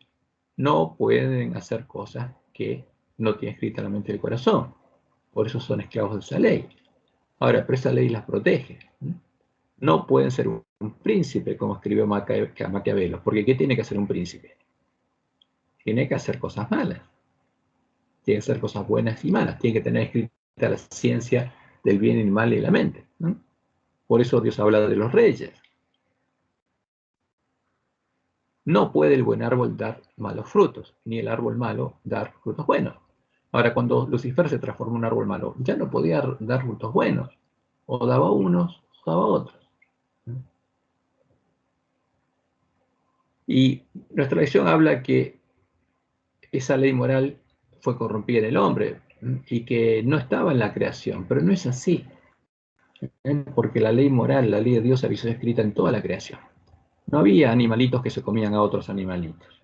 No pueden hacer cosas que no tiene escrita en la mente del corazón. Por eso son esclavos de esa ley. Ahora, pero esa ley las protege. No pueden ser un príncipe, como escribió Maquiavelo. Porque ¿qué tiene que hacer un príncipe? Tiene que hacer cosas malas. Tiene que hacer cosas buenas y malas. Tiene que tener escrita la ciencia del bien y el mal en la mente. Por eso Dios habla de los reyes. No puede el buen árbol dar malos frutos, ni el árbol malo dar frutos buenos. Ahora, cuando Lucifer se transformó en un árbol malo, ya no podía dar frutos buenos. O daba unos, o daba otros. Y nuestra tradición habla que esa ley moral fue corrompida en el hombre y que no estaba en la creación, pero no es así. Porque la ley moral, la ley de Dios, había sido escrita en toda la creación. No había animalitos que se comían a otros animalitos.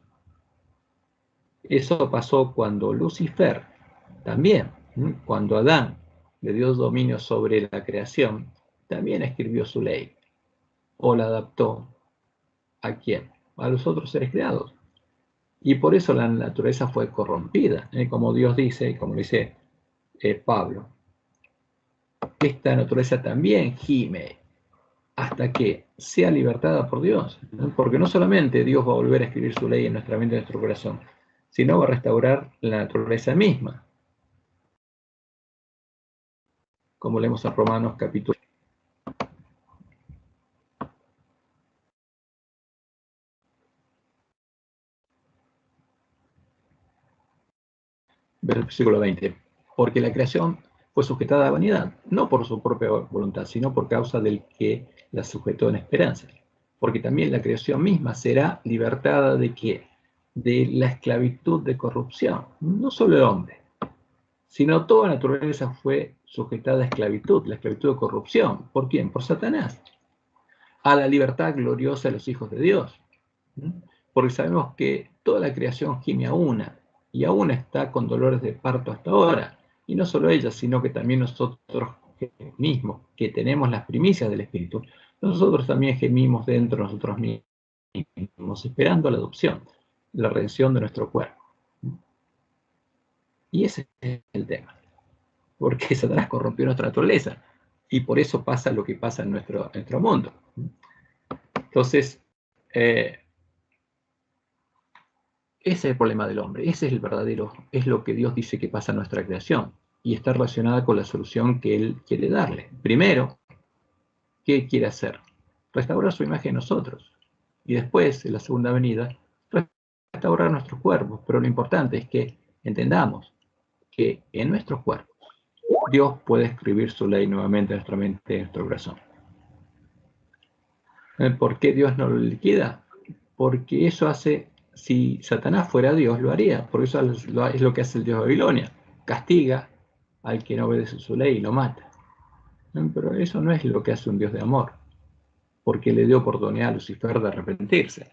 Eso pasó cuando Lucifer, también, cuando Adán le dio dominio sobre la creación, también escribió su ley, o la adaptó. ¿A quién? A los otros seres creados. Y por eso la naturaleza fue corrompida, como Dios dice, y como dice Pablo. Esta naturaleza también gime hasta que sea libertada por Dios. Porque no solamente Dios va a volver a escribir su ley en nuestra mente y en nuestro corazón, sino va a restaurar la naturaleza misma. Como leemos en Romanos capítulo. Versículo 20. Porque la creación fue sujetada a vanidad, no por su propia voluntad, sino por causa del que la sujetó en esperanza. Porque también la creación misma será libertada ¿de qué? De la esclavitud de corrupción. No solo el hombre, sino toda naturaleza fue sujetada a esclavitud, la esclavitud de corrupción. ¿Por quién? Por Satanás. A la libertad gloriosa de los hijos de Dios. Porque sabemos que toda la creación gime a una, y aún está con dolores de parto hasta ahora. Y no solo ella, sino que también nosotros mismos, que tenemos las primicias del Espíritu, nosotros también gemimos dentro de nosotros mismos, esperando la adopción, la redención de nuestro cuerpo. Y ese es el tema. Porque Satanás corrompió nuestra naturaleza. Y por eso pasa lo que pasa en nuestro mundo. Entonces, ese es el problema del hombre, ese es el verdadero, es lo que Dios dice que pasa en nuestra creación y está relacionada con la solución que Él quiere darle. Primero, ¿qué quiere hacer? Restaurar su imagen en nosotros y después, en la segunda venida, restaurar nuestros cuerpos. Pero lo importante es que entendamos que en nuestros cuerpos Dios puede escribir su ley nuevamente en nuestra mente y en nuestro corazón. ¿Por qué Dios no lo liquida? Porque eso hace. Si Satanás fuera Dios, lo haría, porque eso es lo que hace el Dios de Babilonia. Castiga al que no obedece su ley y lo mata. Pero eso no es lo que hace un Dios de amor, porque le dio oportunidad a Lucifer de arrepentirse.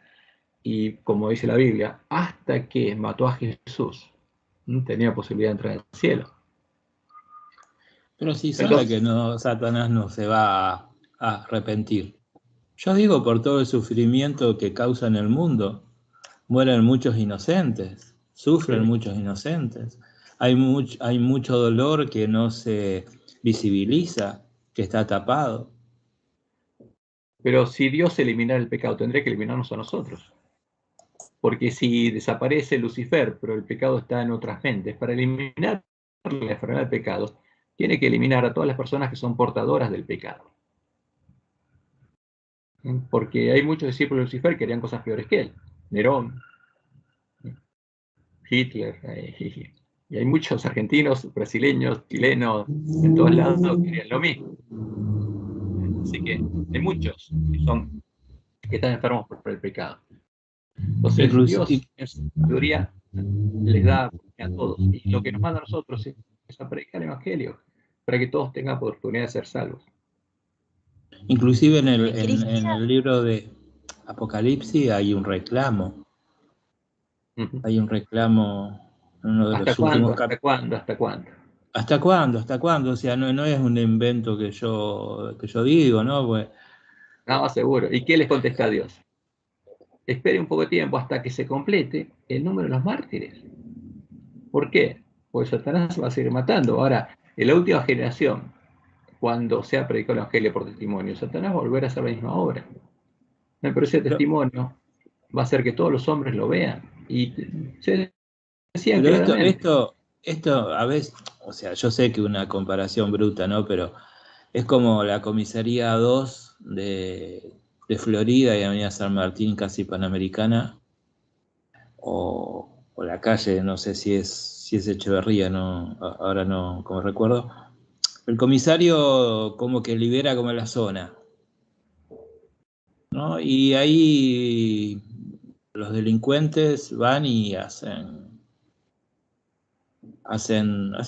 Y como dice la Biblia, hasta que mató a Jesús, tenía posibilidad de entrar al cielo. Pero si sabe que no, Satanás no se va a arrepentir. Yo digo por todo el sufrimiento que causa en el mundo. Mueren muchos inocentes, sufren muchos inocentes. Hay mucho dolor que no se visibiliza, que está tapado. Pero si Dios eliminara el pecado, tendría que eliminarnos a nosotros. Porque si desaparece Lucifer, pero el pecado está en otras mentes, para eliminar la enfermedad del pecado, tiene que eliminar a todas las personas que son portadoras del pecado. Porque hay muchos discípulos de Lucifer que harían cosas peores que él. Nerón, Hitler, y hay muchos argentinos, brasileños, chilenos, en todos lados que querían lo mismo. Así que hay muchos que están enfermos por el pecado. Entonces Dios en su sabiduría les da a todos. Y lo que nos manda a nosotros es a predicar el Evangelio, para que todos tengan oportunidad de ser salvos. Inclusive en el libro de Apocalipsis hay un reclamo. Hay un reclamo en uno de los últimos capítulos. ¿Hasta cuándo? ¿Hasta cuándo? ¿Hasta cuándo? O sea, no es un invento que yo digo, ¿no? Pues, no, seguro. ¿Y qué les contesta a Dios? Espere un poco de tiempo hasta que se complete el número de los mártires. ¿Por qué? Porque Satanás se va a seguir matando. Ahora, en la última generación, cuando se ha predicado el Evangelio por testimonio, Satanás va a volver a hacer la misma obra. Pero ese testimonio va a hacer que todos los hombres lo vean. Y se decían claramente. Esto a veces, o sea, yo sé que una comparación bruta, ¿no? Pero es como la comisaría 2 de Florida y Avenida San Martín, casi Panamericana, o la calle, no sé si es Echeverría, no, ahora no, como recuerdo. El comisario como que libera como la zona, ¿no? Y ahí los delincuentes van y hacen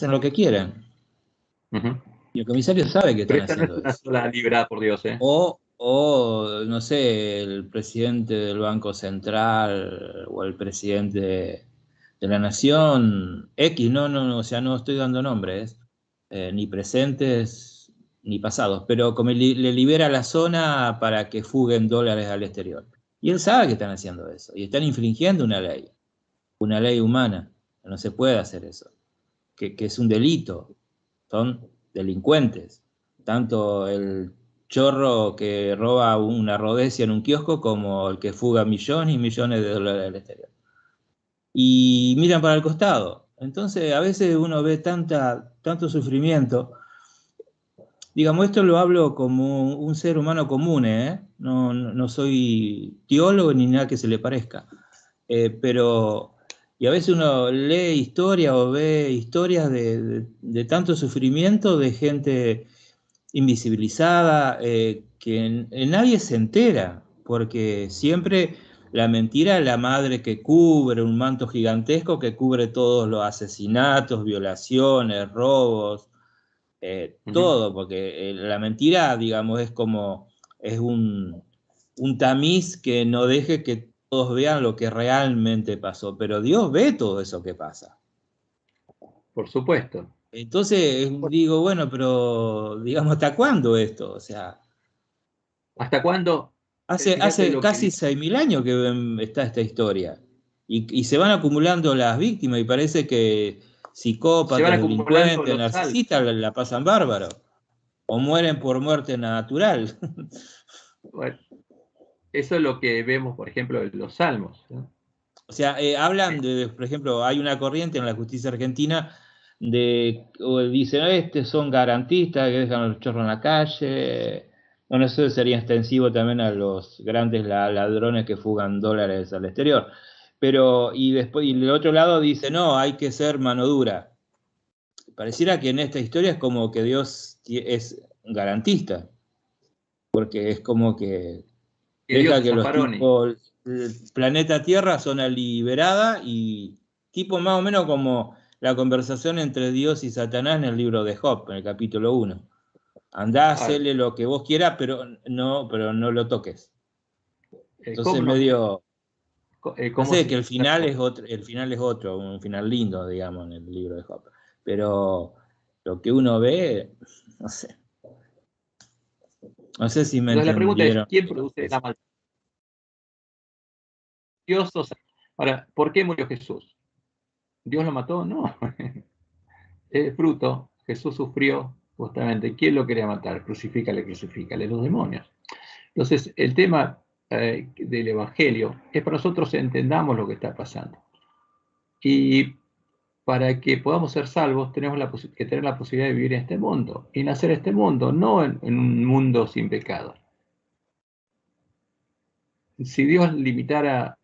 lo que quieren. Y el comisario sabe que están haciendo eso. Pero esta no es una sola librada por Dios, ¿eh? O, no sé, el presidente del Banco Central o el presidente de la Nación X, no, o sea, no estoy dando nombres, ni presentes ni pasados, pero como le libera la zona para que fuguen dólares al exterior. Y él sabe que están haciendo eso, y están infringiendo una ley humana, no se puede hacer eso, que es un delito, son delincuentes, tanto el chorro que roba una rodesia en un kiosco como el que fuga millones y millones de dólares al exterior. Y miran para el costado. Entonces, a veces uno ve tanto sufrimiento. Digamos, esto lo hablo como un ser humano común, ¿eh? No soy teólogo ni nada que se le parezca. Pero, y a veces uno lee historias o ve historias de tanto sufrimiento de gente invisibilizada, que nadie se entera, porque siempre la mentira es la madre que cubre, un manto gigantesco que cubre todos los asesinatos, violaciones, robos, todo, porque la mentira, digamos, es un tamiz que no deje que todos vean lo que realmente pasó, pero Dios ve todo eso que pasa. Por supuesto. Entonces digo, bueno, pero digamos, ¿hasta cuándo esto? O sea, ¿hasta cuándo? Hace casi 6.000 años que está esta historia. Y se van acumulando las víctimas y parece que psicópatas, delincuentes, narcisistas la pasan bárbaro. O mueren por muerte natural. Bueno, eso es lo que vemos, por ejemplo, en los salmos, ¿no? O sea, hablan por ejemplo, hay una corriente en la justicia argentina dicen, son garantistas que dejan los chorros en la calle. Bueno, eso sería extensivo también a los grandes ladrones que fugan dólares al exterior. Pero, y del otro lado dice, no, hay que ser mano dura. Pareciera que en esta historia es como que Dios es garantista. Porque es como que deja que los tipos, el planeta Tierra, zona liberada, y tipo más o menos como la conversación entre Dios y Satanás en el libro de Job, en el capítulo 1. Andá a hacerle lo que vos quieras, pero no lo toques. Entonces medio... No sé, que el final es otro, un final lindo, digamos, en el libro de Job. Pero lo que uno ve, no sé. No sé si me entendieron. La pregunta es, ¿quién produce la maldad? Dios. Ahora, ¿por qué murió Jesús? ¿Dios lo mató? No. Es fruto. Jesús sufrió justamente. ¿Quién lo quería matar? Crucifícale, los demonios. Entonces, el tema del Evangelio es para nosotros entendamos lo que está pasando. Y para que podamos ser salvos, tenemos que tener la posibilidad de vivir en este mundo y nacer en este mundo, no en un mundo sin pecado. Si Dios limitara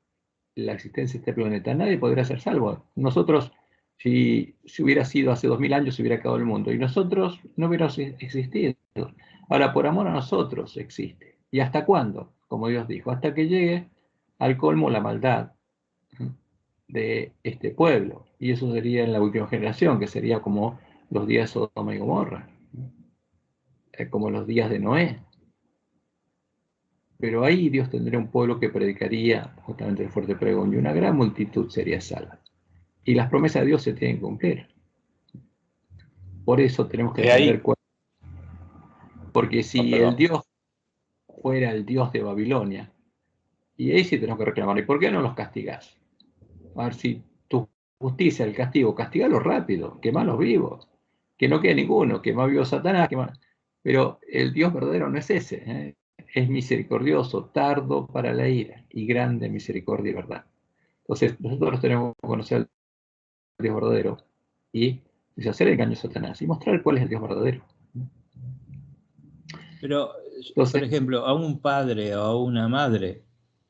la existencia de este planeta, nadie podría ser salvo. Nosotros, si hubiera sido hace 2000 años, se hubiera acabado el mundo, y nosotros no hubiéramos existido. Ahora, por amor a nosotros existe. ¿Y hasta cuándo? Como Dios dijo, hasta que llegue al colmo la maldad de este pueblo. Y eso sería en la última generación, que sería como los días de Sodoma y Gomorra, como los días de Noé. Pero ahí Dios tendría un pueblo que predicaría justamente el fuerte pregón, y una gran multitud sería salva. Y las promesas de Dios se tienen que cumplir. Por eso tenemos que entender cuál. Porque si el Dios fuera el Dios de Babilonia, y ahí sí tenemos que reclamar, ¿y por qué no los castigás? A ver si tu justicia, el castigo, castigalo rápido, quemalos vivos, que no quede ninguno, quema vivo Satanás, pero el Dios verdadero no es ese, ¿eh? Es misericordioso, tardo para la ira y grande misericordia y verdad. Entonces nosotros tenemos que conocer al Dios verdadero y deshacer el engaño de Satanás y mostrar cuál es el Dios verdadero. Pero, entonces, por ejemplo, a un padre o a una madre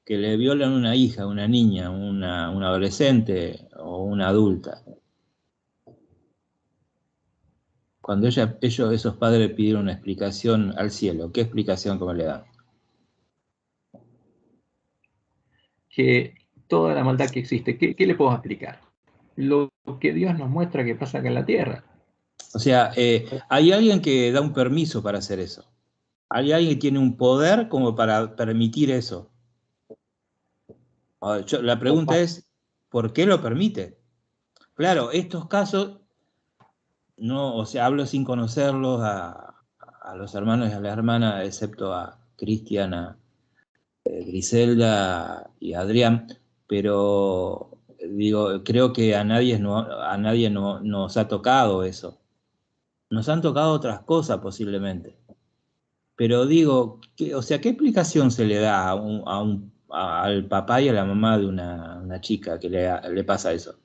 que le violan una hija, una niña, una adolescente o una adulta, cuando esos padres pidieron una explicación al cielo, ¿qué explicación cómo le dan? Que toda la maldad que existe, ¿qué le puedo explicar? Lo que Dios nos muestra que pasa acá en la tierra. O sea, hay alguien que da un permiso para hacer eso. Hay alguien que tiene un poder como para permitir eso. La pregunta es, ¿por qué lo permite? Claro, estos casos, no, o sea, hablo sin conocerlos a los hermanos y a las hermanas, excepto a Cristian, a Griselda y a Adrián, pero digo, creo que a nadie nos ha tocado eso. Nos han tocado otras cosas posiblemente. Pero digo, o sea, ¿qué explicación se le da al papá y a la mamá de una chica que le pasa eso?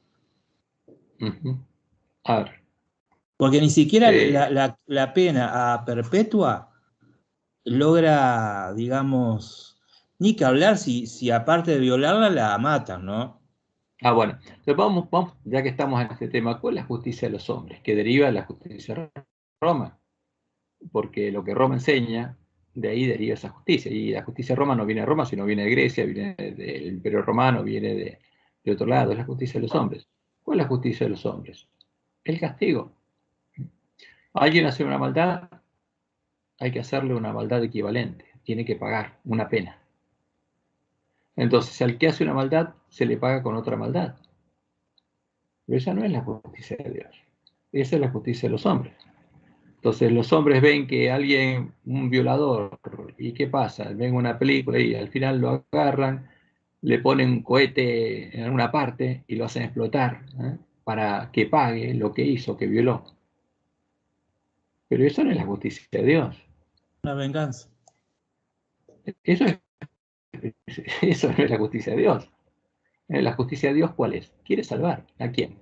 A ver. Porque ni siquiera la pena a perpetua logra, digamos, ni que hablar si aparte de violarla la matan, ¿no? Bueno, entonces vamos, ya que estamos en este tema, ¿cuál es la justicia de los hombres? Que deriva de la justicia de Roma. Porque lo que Roma enseña, de ahí deriva esa justicia. Y la justicia de Roma no viene de Roma, sino viene de Grecia, viene del Imperio Romano, viene de otro lado, es la justicia de los hombres. ¿Cuál es la justicia de los hombres? El castigo. Alguien hace una maldad, hay que hacerle una maldad equivalente, tiene que pagar una pena. Entonces, al que hace una maldad, se le paga con otra maldad. Pero esa no es la justicia de Dios. Esa es la justicia de los hombres. Entonces los hombres ven que alguien, un violador, ¿y qué pasa? Ven una película y al final lo agarran, le ponen un cohete en alguna parte y lo hacen explotar, ¿eh? Para que pague lo que hizo, que violó. Pero eso no es la justicia de Dios. Una venganza. Eso no es la justicia de Dios. La justicia de Dios, ¿cuál es? Quiere salvar. ¿A quién?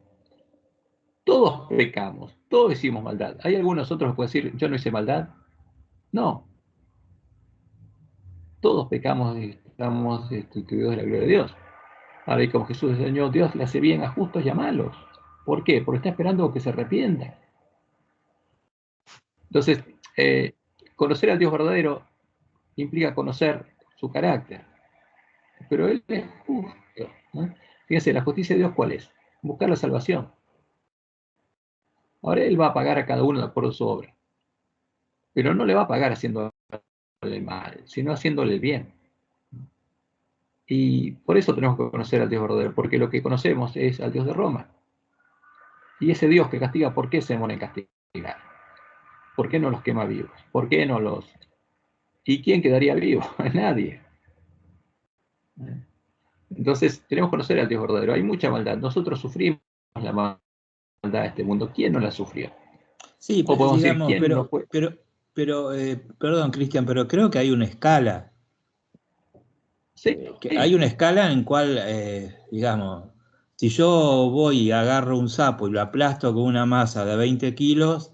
Todos pecamos, todos hicimos maldad. ¿Hay algunos otros que pueden decir, yo no hice maldad? No. Todos pecamos y estamos destituidos de la gloria de Dios. Ahora, y como Jesús enseñó, Dios le hace bien a justos y a malos. ¿Por qué? Porque está esperando que se arrepientan. Entonces, conocer al Dios verdadero implica conocer su carácter. Pero Él es justo, ¿no? Fíjense, la justicia de Dios, ¿cuál es? Buscar la salvación. Ahora Él va a pagar a cada uno de acuerdo a su obra. Pero no le va a pagar haciéndole mal, sino haciéndole el bien. Y por eso tenemos que conocer al Dios verdadero, porque lo que conocemos es al Dios de Roma. Y ese Dios que castiga, ¿por qué se demora en castigar? ¿Por qué no los quema vivos? ¿Por qué no los...? ¿Y quién quedaría vivo? Nadie. Entonces, tenemos que conocer al Dios verdadero. Hay mucha maldad. Nosotros sufrimos la maldad de este mundo. ¿Quién no la sufrió? Sí, o digamos, decir, ¿quién no fue? perdón, Cristian, pero creo que hay una escala. Sí. Hay una escala en cual, digamos, si yo voy y agarro un sapo y lo aplasto con una masa de 20 kilos,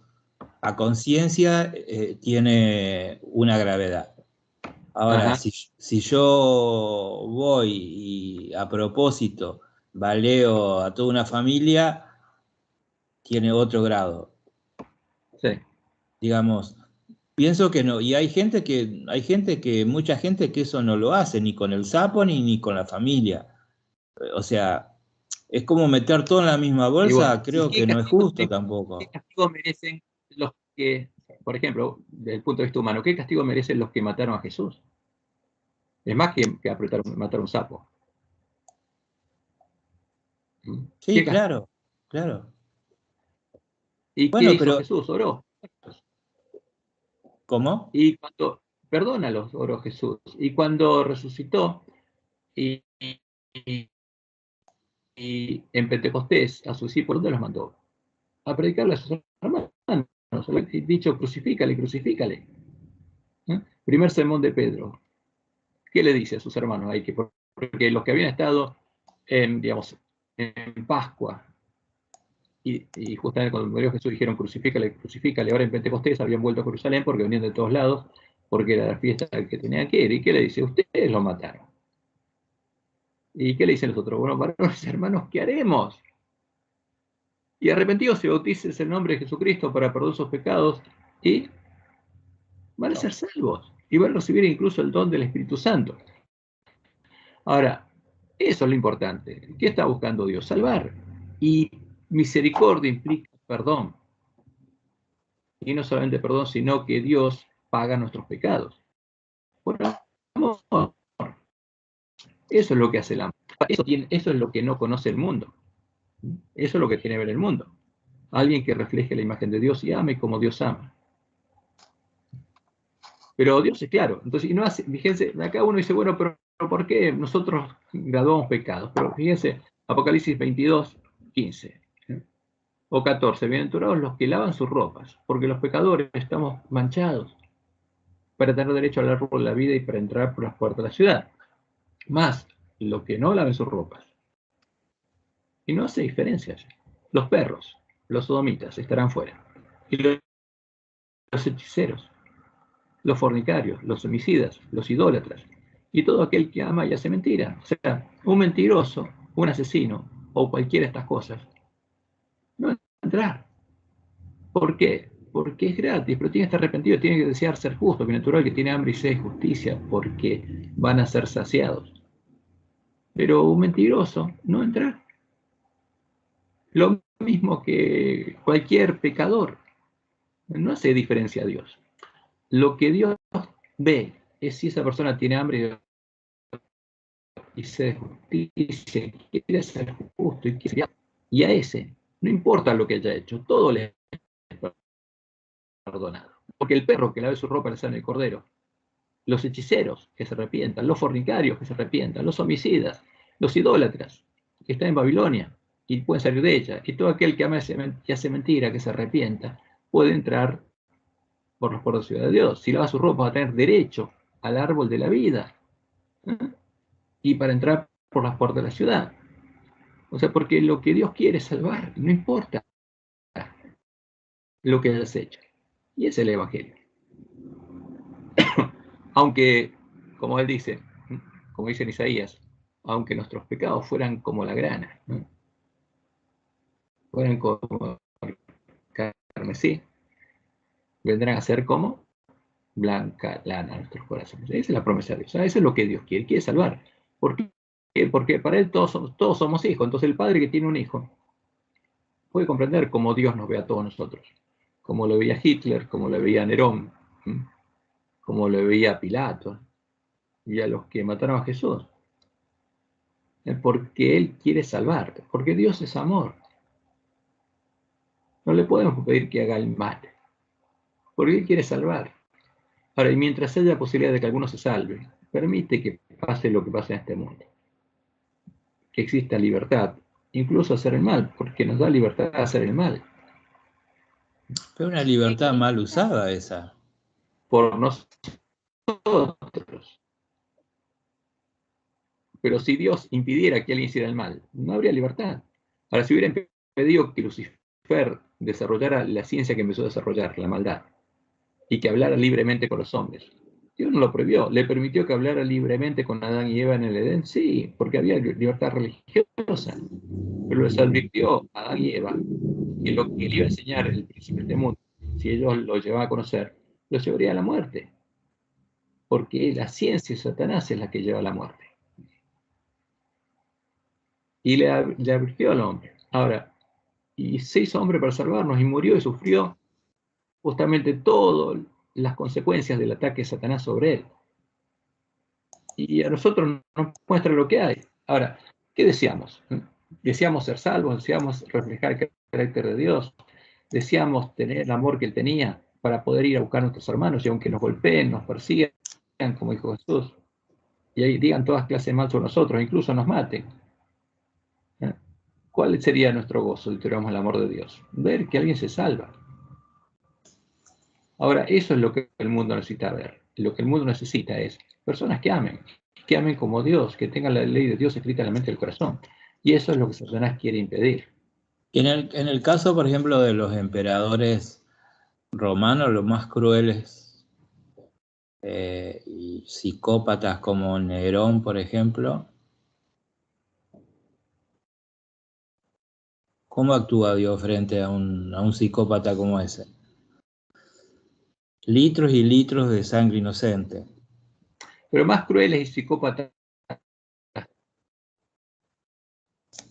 a conciencia tiene una gravedad. Ahora, Ajá. si yo voy y a propósito baleo a toda una familia, tiene otro grado. Sí. Digamos, pienso que no. Y hay gente mucha gente que eso no lo hace, ni con el sapo ni con la familia. O sea, es como meter todo en la misma Y bueno, bolsa, creo ¿qué que no es castigo, justo qué tampoco. castigo merecen los que, por ejemplo, desde el punto de vista humano, qué castigo merecen los que mataron a Jesús? Es más que matar un sapo. Sí, ¿Qué castigo? claro, claro. ¿Y qué Bueno, hizo pero Jesús? Oró. ¿cómo? Y cuando, perdónalos, oró Jesús. Y cuando resucitó, y, y- y en Pentecostés a sus discípulos, ¿dónde los mandó? A predicarle a sus hermanos. Dicho, crucifícale, crucifícale. Primer sermón de Pedro. ¿Qué le dice a sus hermanos? Porque los que habían estado digamos, en Pascua, y justamente cuando murió Jesús dijeron crucifícale, crucifícale. Ahora en Pentecostés habían vuelto a Jerusalén porque venían de todos lados, porque era la fiesta que tenían que ir. ¿Y qué le dice? Ustedes lo mataron. ¿Y qué le dicen los otros? Bueno, varones hermanos, ¿qué haremos? Y arrepentidos y bautices el nombre de Jesucristo para perdonar sus pecados y van a ser salvos. Y van a recibir incluso el don del Espíritu Santo. Ahora, eso es lo importante. ¿Qué está buscando Dios? Salvar. Y misericordia implica perdón. Y no solamente perdón, sino que Dios paga nuestros pecados. Por amor. Eso es lo que hace el amor. Eso es lo que no conoce el mundo. Eso es lo que tiene que ver el mundo. Alguien que refleje la imagen de Dios y ame como Dios ama. Pero Dios es claro. Entonces, y no hace, fíjense, acá uno dice, bueno, pero ¿por qué nosotros graduamos pecados? Pero fíjense, Apocalipsis 22, 15 o 14, bienaventurados los que lavan sus ropas, porque los pecadores estamos manchados para tener derecho al árbol de la vida y para entrar por las puertas de la ciudad. Más, los que no laven sus ropas. Y no hace diferencias. Los perros, los sodomitas, estarán fuera. Y los hechiceros, los fornicarios, los homicidas, los idólatras, y todo aquel que ama y hace mentira. O sea, un mentiroso, un asesino, o cualquiera de estas cosas, no va a entrar. ¿Por qué? Porque es gratis, pero tiene que estar arrepentido, tiene que desear ser justo, que natural que tiene hambre y sed de justicia, porque van a ser saciados. Pero un mentiroso no entra. Lo mismo que cualquier pecador, no hace diferencia a Dios. Lo que Dios ve es si esa persona tiene hambre y sed de justicia, quiere ser justo y a ese, no importa lo que haya hecho, todo le es perdonado. Porque el perro que lave su ropa le sale el cordero, los hechiceros que se arrepientan, los fornicarios que se arrepientan, los homicidas, los idólatras que están en Babilonia y pueden salir de ella, y todo aquel que ama y hace mentira, que se arrepienta, puede entrar por las puertas de la ciudad de Dios. Si lava su ropa va a tener derecho al árbol de la vida, ¿eh? Y para entrar por las puertas de la ciudad. O sea, porque lo que Dios quiere es salvar, no importa lo que hayas hecho. Y es el Evangelio. Aunque, como él dice, como dice en Isaías, aunque nuestros pecados fueran como la grana, ¿no? Fueran como carmesí, vendrán a ser como blanca lana nuestros corazones. Esa es la promesa de Dios. Eso es lo que Dios quiere salvar. ¿Por qué? Porque para Él todos somos hijos. Entonces el padre que tiene un hijo puede comprender cómo Dios nos ve a todos nosotros. Como lo veía Hitler, como lo veía Nerón, como lo veía Pilato y a los que mataron a Jesús. Porque Él quiere salvar, porque Dios es amor. No le podemos pedir que haga el mal, porque Él quiere salvar. Ahora, y mientras haya posibilidad de que alguno se salve, permite que pase lo que pasa en este mundo. Que exista libertad, incluso hacer el mal, porque nos da libertad a hacer el mal. Pero una libertad mal usada esa. Por nosotros. Pero si Dios impidiera que alguien hiciera el mal, no habría libertad. Ahora, si hubiera impedido que Lucifer desarrollara la ciencia que empezó a desarrollar, la maldad, y que hablara libremente con los hombres, Dios no lo prohibió. ¿Le permitió que hablara libremente con Adán y Eva en el Edén? Sí, porque había libertad religiosa. Pero les advirtió a Adán y Eva que lo que le iba a enseñar el príncipe de este mundo, si ellos lo llevaban a conocer, los llevaría a la muerte. Porque la ciencia de Satanás es la que lleva a la muerte. Y le advirtió al hombre. Ahora, y se hizo hombre para salvarnos y murió y sufrió justamente todas las consecuencias del ataque de Satanás sobre él. Y a nosotros nos muestra lo que hay. Ahora, ¿qué deseamos? Deseamos ser salvos, deseamos reflejar el carácter de Dios, deseamos tener el amor que Él tenía para poder ir a buscar a nuestros hermanos, y aunque nos golpeen, nos persigan, como dijo Jesús, y ahí digan todas clases de mal sobre nosotros, incluso nos maten. ¿Cuál sería nuestro gozo si tuviéramos el amor de Dios? Ver que alguien se salva. Ahora, eso es lo que el mundo necesita ver. Lo que el mundo necesita es personas que amen como Dios, que tengan la ley de Dios escrita en la mente y el corazón. Y eso es lo que Satanás quiere impedir. En el caso, por ejemplo, de los emperadores romanos, los más crueles y psicópatas como Nerón, por ejemplo, ¿cómo actúa Dios frente a un psicópata como ese? Litros y litros de sangre inocente. Pero más crueles y psicópatas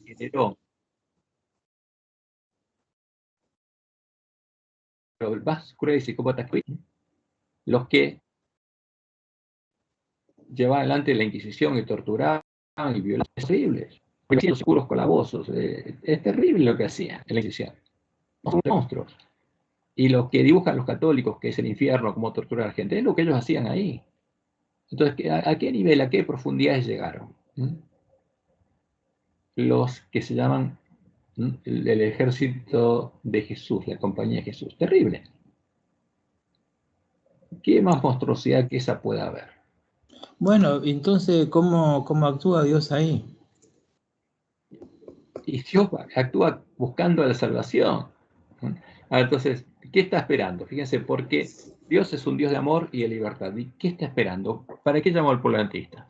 que Nerón. Pero más crueles y psicópatas que los que llevaban adelante la Inquisición y torturaban y violaban, terribles. Hacían los oscuros calabozos. Es terrible lo que hacían en la Inquisición. Son monstruos. Y los que dibujan los católicos, que es el infierno, cómo torturar a la gente, es lo que ellos hacían ahí. Entonces, ¿a qué nivel, a qué profundidades llegaron? Los que se llaman el ejército de Jesús, la compañía de Jesús. Terrible. ¿Qué más monstruosidad que esa pueda haber? Bueno, entonces, ¿cómo actúa Dios ahí? Y Dios actúa buscando la salvación. Entonces, ¿qué está esperando? Fíjense, porque Dios es un Dios de amor y de libertad. ¿Y qué está esperando? ¿Para qué llamó al pueblo adventista?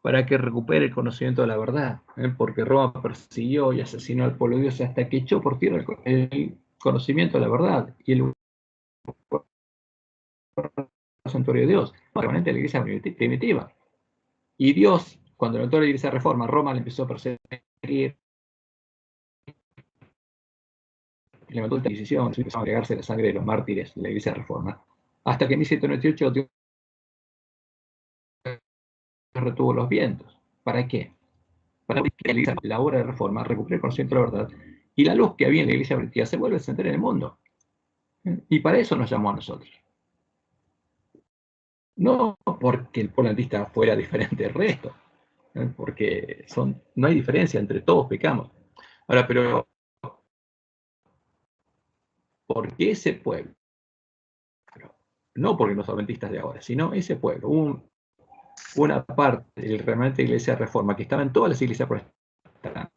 Para que recupere el conocimiento de la verdad, porque Roma persiguió y asesinó al pueblo de Dios hasta que echó por tierra el conocimiento de la verdad y el santuario de Dios, permanente de la iglesia primitiva. Y Dios, cuando levantó la iglesia de reforma, Roma le empezó a perseguir, levantó la Inquisición, empezó a agregarse la sangre de los mártires de la iglesia de reforma, hasta que en 1798 Dios retuvo los vientos. ¿Para qué? Para que la obra de reforma recupere el conocimiento de la verdad y la luz que había en la iglesia primitiva se vuelve a encender en el mundo. Y para eso nos llamó a nosotros. No porque el pueblo adventista fuera diferente del resto, porque no hay diferencia, entre todos pecamos. Ahora, pero ¿por qué ese pueblo? No porque los adventistas de ahora, sino ese pueblo, una parte del remanente de la iglesia de reforma que estaba en todas las iglesias protestantes,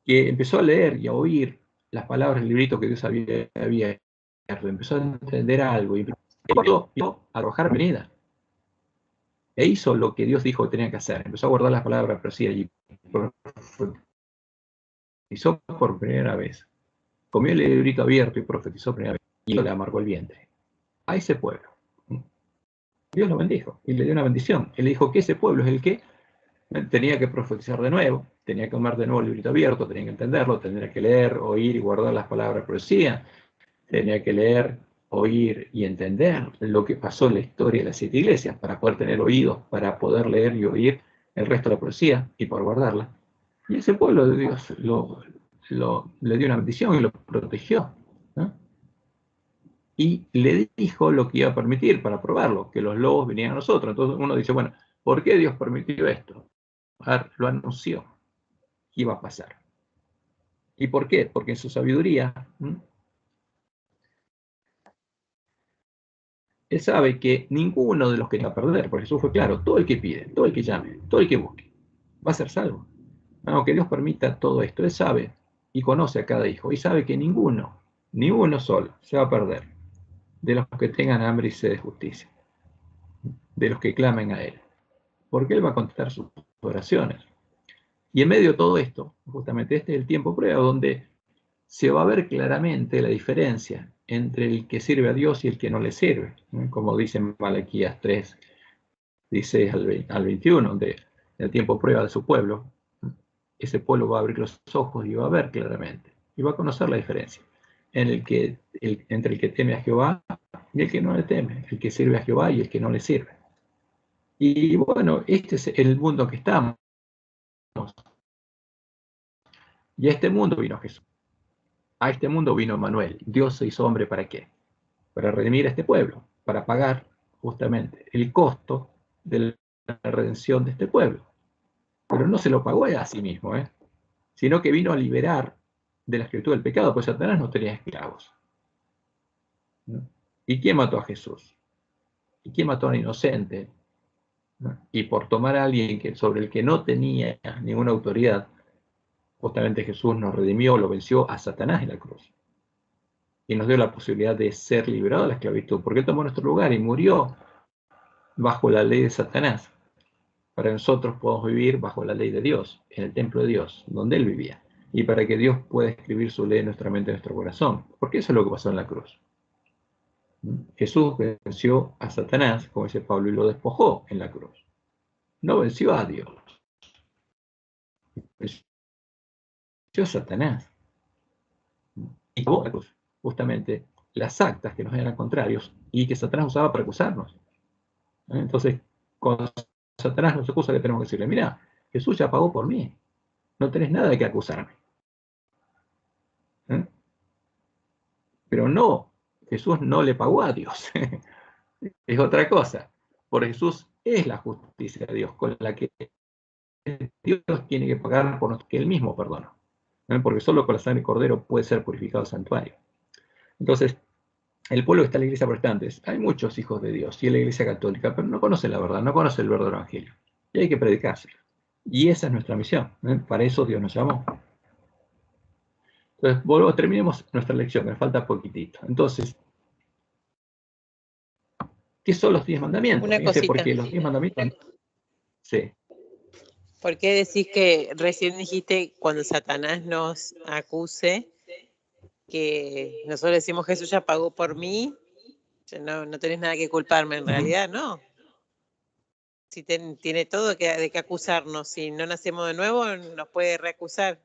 que empezó a leer y a oír las palabras del librito que Dios había empezó a entender algo y empezó a arrojar venida. E hizo lo que Dios dijo que tenía que hacer. Empezó a guardar las palabras de profecía y profetizó por primera vez. Comió el librito abierto y profetizó por primera vez. Y le amargó el vientre. A ese pueblo. Dios lo bendijo y le dio una bendición. Él le dijo que ese pueblo es el que tenía que profetizar de nuevo, tenía que comer de nuevo el librito abierto, tenía que entenderlo, tenía que leer, oír y guardar las palabras de profecía, tenía que leer, oír y entender lo que pasó en la historia de las 7 iglesias para poder tener oídos, para poder leer y oír el resto de la profecía y poder guardarla. Y ese pueblo de Dios le dio una bendición y lo protegió, ¿no? Y le dijo lo que iba a permitir para probarlo, que los lobos vinieran a nosotros. Entonces uno dice, bueno, ¿por qué Dios permitió esto? Lo anunció que iba a pasar. ¿Y por qué? Porque en su sabiduría, Él sabe que ninguno de los que va a perder, porque Jesús fue claro, todo el que pide, todo el que llame, todo el que busque, va a ser salvo. Aunque Dios permita todo esto, Él sabe y conoce a cada hijo, y sabe que ninguno, ni uno solo, se va a perder. de los que tengan hambre y sed de justicia, de los que clamen a Él, porque Él va a contestar sus oraciones. Y en medio de todo esto, justamente este es el tiempo prueba donde se va a ver claramente la diferencia entre el que sirve a Dios y el que no le sirve, ¿no? Como dice en Malaquías 3, 16 al 21, donde en el tiempo prueba de su pueblo, ese pueblo va a abrir los ojos y va a ver claramente, y va a conocer la diferencia entre el que teme a Jehová y el que no le teme, el que sirve a Jehová y el que no le sirve. Y bueno, este es el mundo que estamos. Y a este mundo vino Jesús. A este mundo vino Emmanuel. Dios se hizo hombre, ¿para qué? Para redimir a este pueblo, para pagar justamente el costo de la redención de este pueblo. Pero no se lo pagó a sí mismo, sino que vino a liberar de la esclavitud del pecado, pues Satanás no tenía esclavos. ¿No? ¿Y quién mató a Jesús? ¿Y quién mató a un inocente? ¿No? Y por tomar a alguien sobre el que no tenía ninguna autoridad, justamente Jesús nos redimió, lo venció a Satanás en la cruz. Y nos dio la posibilidad de ser liberados de la esclavitud, porque Él tomó nuestro lugar y murió bajo la ley de Satanás, para que nosotros podamos vivir bajo la ley de Dios, en el templo de Dios, donde Él vivía, y para que Dios pueda escribir su ley en nuestra mente, en nuestro corazón, porque eso es lo que pasó en la cruz. Jesús venció a Satanás, como dice Pablo, y lo despojó en la cruz. No venció a Dios, venció a Satanás. Y acabó la cruz, justamente, las actas que nos eran contrarios y que Satanás usaba para acusarnos. Entonces, cuando Satanás nos acusa, le tenemos que decirle, mira, Jesús ya pagó por mí, no tenés nada de qué acusarme. Pero no, Jesús no le pagó a Dios, es otra cosa. Por Jesús es la justicia de Dios, con la que Dios tiene que pagar por lo que Él mismo perdonó. Porque solo con la sangre de Cordero puede ser purificado el santuario. Entonces, el pueblo que está en la iglesia protestante, hay muchos hijos de Dios y en la iglesia católica, pero no conocen la verdad, no conocen el verdadero evangelio. Y hay que predicárselo. Y esa es nuestra misión. Para eso Dios nos llamó. Entonces, terminemos nuestra lección, me falta poquitito. Entonces, ¿qué son los 10 mandamientos? Una Fíjense, cosita. porque los 10 mandamientos... Sí. ¿Por qué decís que recién dijiste cuando Satanás nos acuse que nosotros decimos Jesús ya pagó por mí? No tenés nada que culparme, en realidad no. Si tiene todo de que acusarnos, si no nacemos de nuevo nos puede reacusar.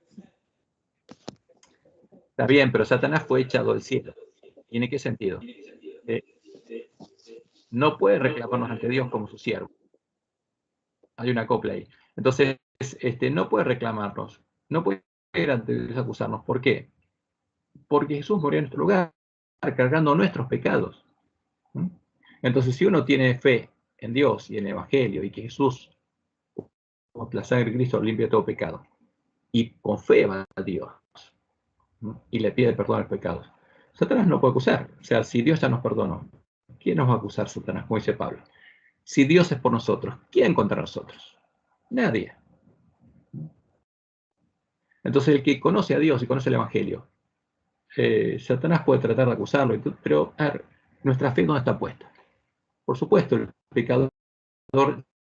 Está bien, pero Satanás fue echado del cielo. ¿Tiene qué sentido? No puede reclamarnos ante Dios como su siervo. Hay una copla ahí. Entonces, no puede reclamarnos, no puede ir ante Dios a acusarnos. ¿Por qué? Porque Jesús murió en nuestro lugar, cargando nuestros pecados. Entonces, si uno tiene fe en Dios y en el Evangelio, y que Jesús, con la sangre de Cristo, limpia todo pecado, y con fe va a Dios, y le pide perdón a los pecados, Satanás no puede acusar. O sea, si Dios ya nos perdonó, ¿quién nos va a acusar, Satanás? Como dice Pablo. Si Dios es por nosotros, ¿quién contra nosotros? Nadie. Entonces, el que conoce a Dios y conoce el Evangelio, Satanás puede tratar de acusarlo, pero a ver, nuestra fe no está puesta. Por supuesto, el pecador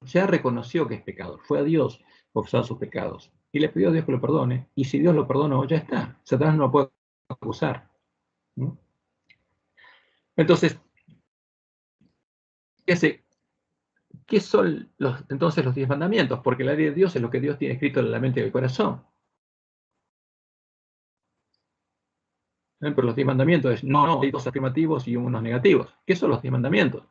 ya reconoció que es pecador, fue a Dios confesar sus pecados y le pidió a Dios que lo perdone, y si Dios lo perdonó, ya está. Satanás no lo puede acusar. Entonces, ¿qué son entonces los 10 mandamientos? Porque la ley de Dios es lo que Dios tiene escrito en la mente y el corazón. Pero los 10 mandamientos es no, hay dos afirmativos y unos negativos. ¿Qué son los 10 mandamientos?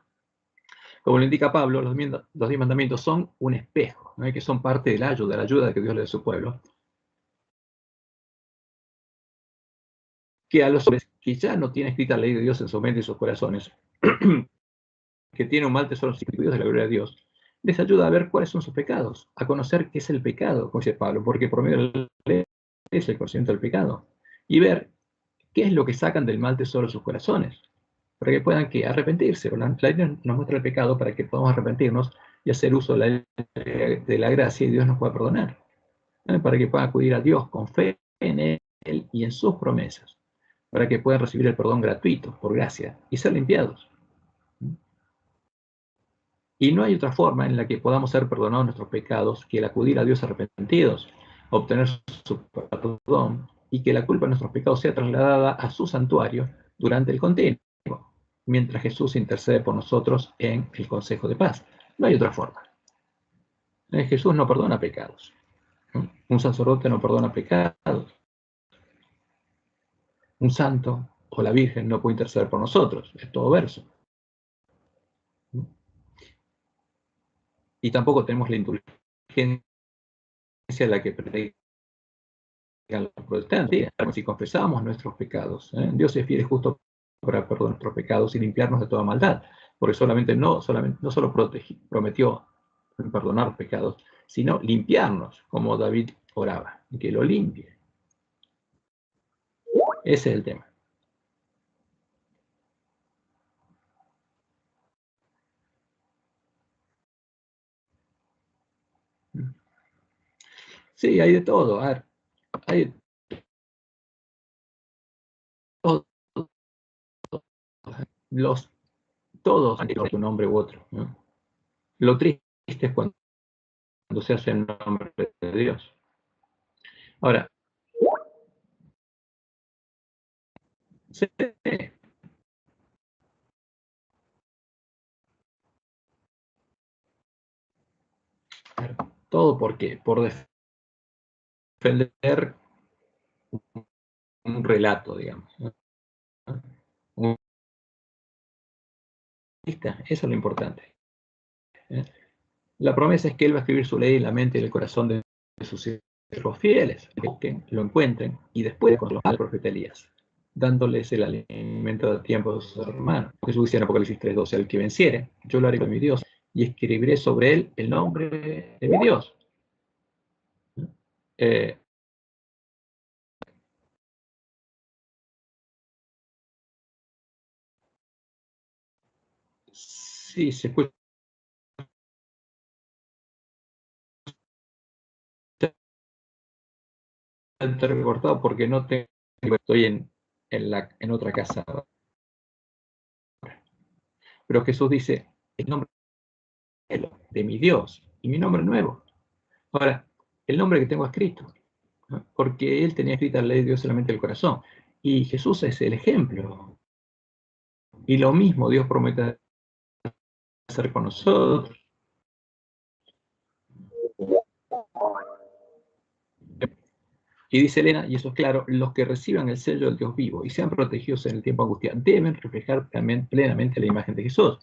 Como lo indica Pablo, los 10 mandamientos son un espejo, ¿no? Que son parte de la ayuda que Dios le da a su pueblo. Que a los hombres que ya no tienen escrita la ley de Dios en su mente y sus corazones, que tienen un mal tesoro instituidos de la gloria de Dios, les ayuda a ver cuáles son sus pecados, a conocer qué es el pecado, como dice Pablo, porque por medio de la ley es el conocimiento del pecado, y ver qué es lo que sacan del mal tesoro de sus corazones, para que puedan arrepentirse. La ley nos muestra el pecado para que podamos arrepentirnos y hacer uso de la gracia y Dios nos pueda perdonar, para que puedan acudir a Dios con fe en Él y en sus promesas. para que puedan recibir el perdón gratuito, por gracia, y ser limpiados. Y no hay otra forma en la que podamos ser perdonados nuestros pecados que el acudir a Dios arrepentidos, obtener su perdón, y que la culpa de nuestros pecados sea trasladada a su santuario durante el continuo, mientras Jesús intercede por nosotros en el consejo de paz. No hay otra forma. Jesús no perdona pecados. Un sacerdote no perdona pecados. Un santo o la Virgen no puede interceder por nosotros. Es todo verso. Y tampoco tenemos la indulgencia de la que predican los protestantes. Si confesamos nuestros pecados, Dios es fiel y justo para perdonar nuestros pecados y limpiarnos de toda maldad. Porque no solo prometió perdonar los pecados, sino limpiarnos, como David oraba, y que lo limpie. Ese es el tema. Sí, hay de todo. A ver, hay de todo. Todos han dicho un nombre u otro, ¿no? Lo triste es cuando se hace en nombre de Dios. Ahora, sí, todo por defender un relato, digamos, ¿no? Eso es lo importante. La promesa es que Él va a escribir su ley en la mente y en el corazón de sus siervos fieles, que busquen, lo encuentren, y después con los profeta Elías, dándoles el alimento de tiempo de sus hermanos. Jesús dice en Apocalipsis 3:12, al que venciere, yo lo haré con mi Dios, y escribiré sobre él el nombre de mi Dios. Sí, se escucha recortado porque no tengo, estoy en otra casa. Pero Jesús dice, el nombre de mi Dios y mi nombre nuevo. Ahora, el nombre que tengo escrito, ¿no? Porque él tenía escrita la ley de Dios solamente en el corazón. Y Jesús es el ejemplo. Y lo mismo Dios promete hacer con nosotros. Y dice Elena, y eso es claro, los que reciban el sello del Dios vivo y sean protegidos en el tiempo de angustia deben reflejar también plenamente la imagen de Jesús.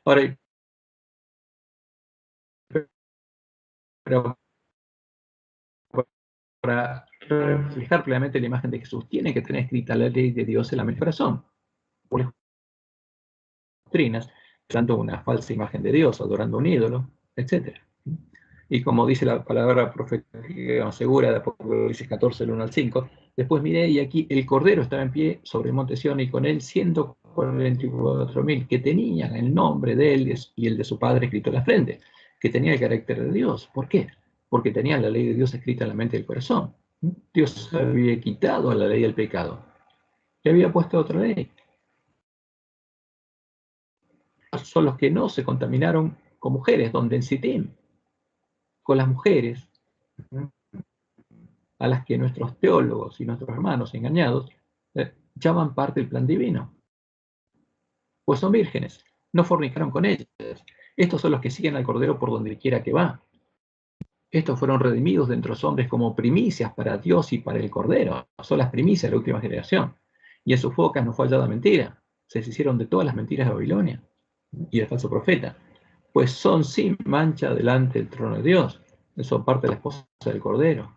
Ahora, pero para reflejar plenamente la imagen de Jesús, tiene que tener escrita la ley de Dios en la mente del corazón. Por las doctrinas, dando una falsa imagen de Dios, adorando un ídolo, etc. Y como dice la palabra profética segura de Apocalipsis 14, del 1 al 5, después miré y aquí el Cordero estaba en pie sobre el monte Sión y con él 144.000 que tenían el nombre de él y el de su padre escrito en la frente, que tenía el carácter de Dios. ¿Por qué? Porque tenían la ley de Dios escrita en la mente y el corazón. Dios había quitado a la ley del pecado y había puesto otra ley. Son los que no se contaminaron con mujeres, donde en Sittim, con las mujeres a las que nuestros teólogos y nuestros hermanos engañados llaman parte del plan divino. Pues son vírgenes, no fornicaron con ellas. Estos son los que siguen al Cordero por donde quiera que va. Estos fueron redimidos de entre los hombres como primicias para Dios y para el Cordero. Son las primicias de la última generación. Y en sus bocas no fue hallada mentira. Se deshicieron de todas las mentiras de Babilonia y del falso profeta. Pues son sin mancha delante del trono de Dios. Son parte de la esposa del Cordero.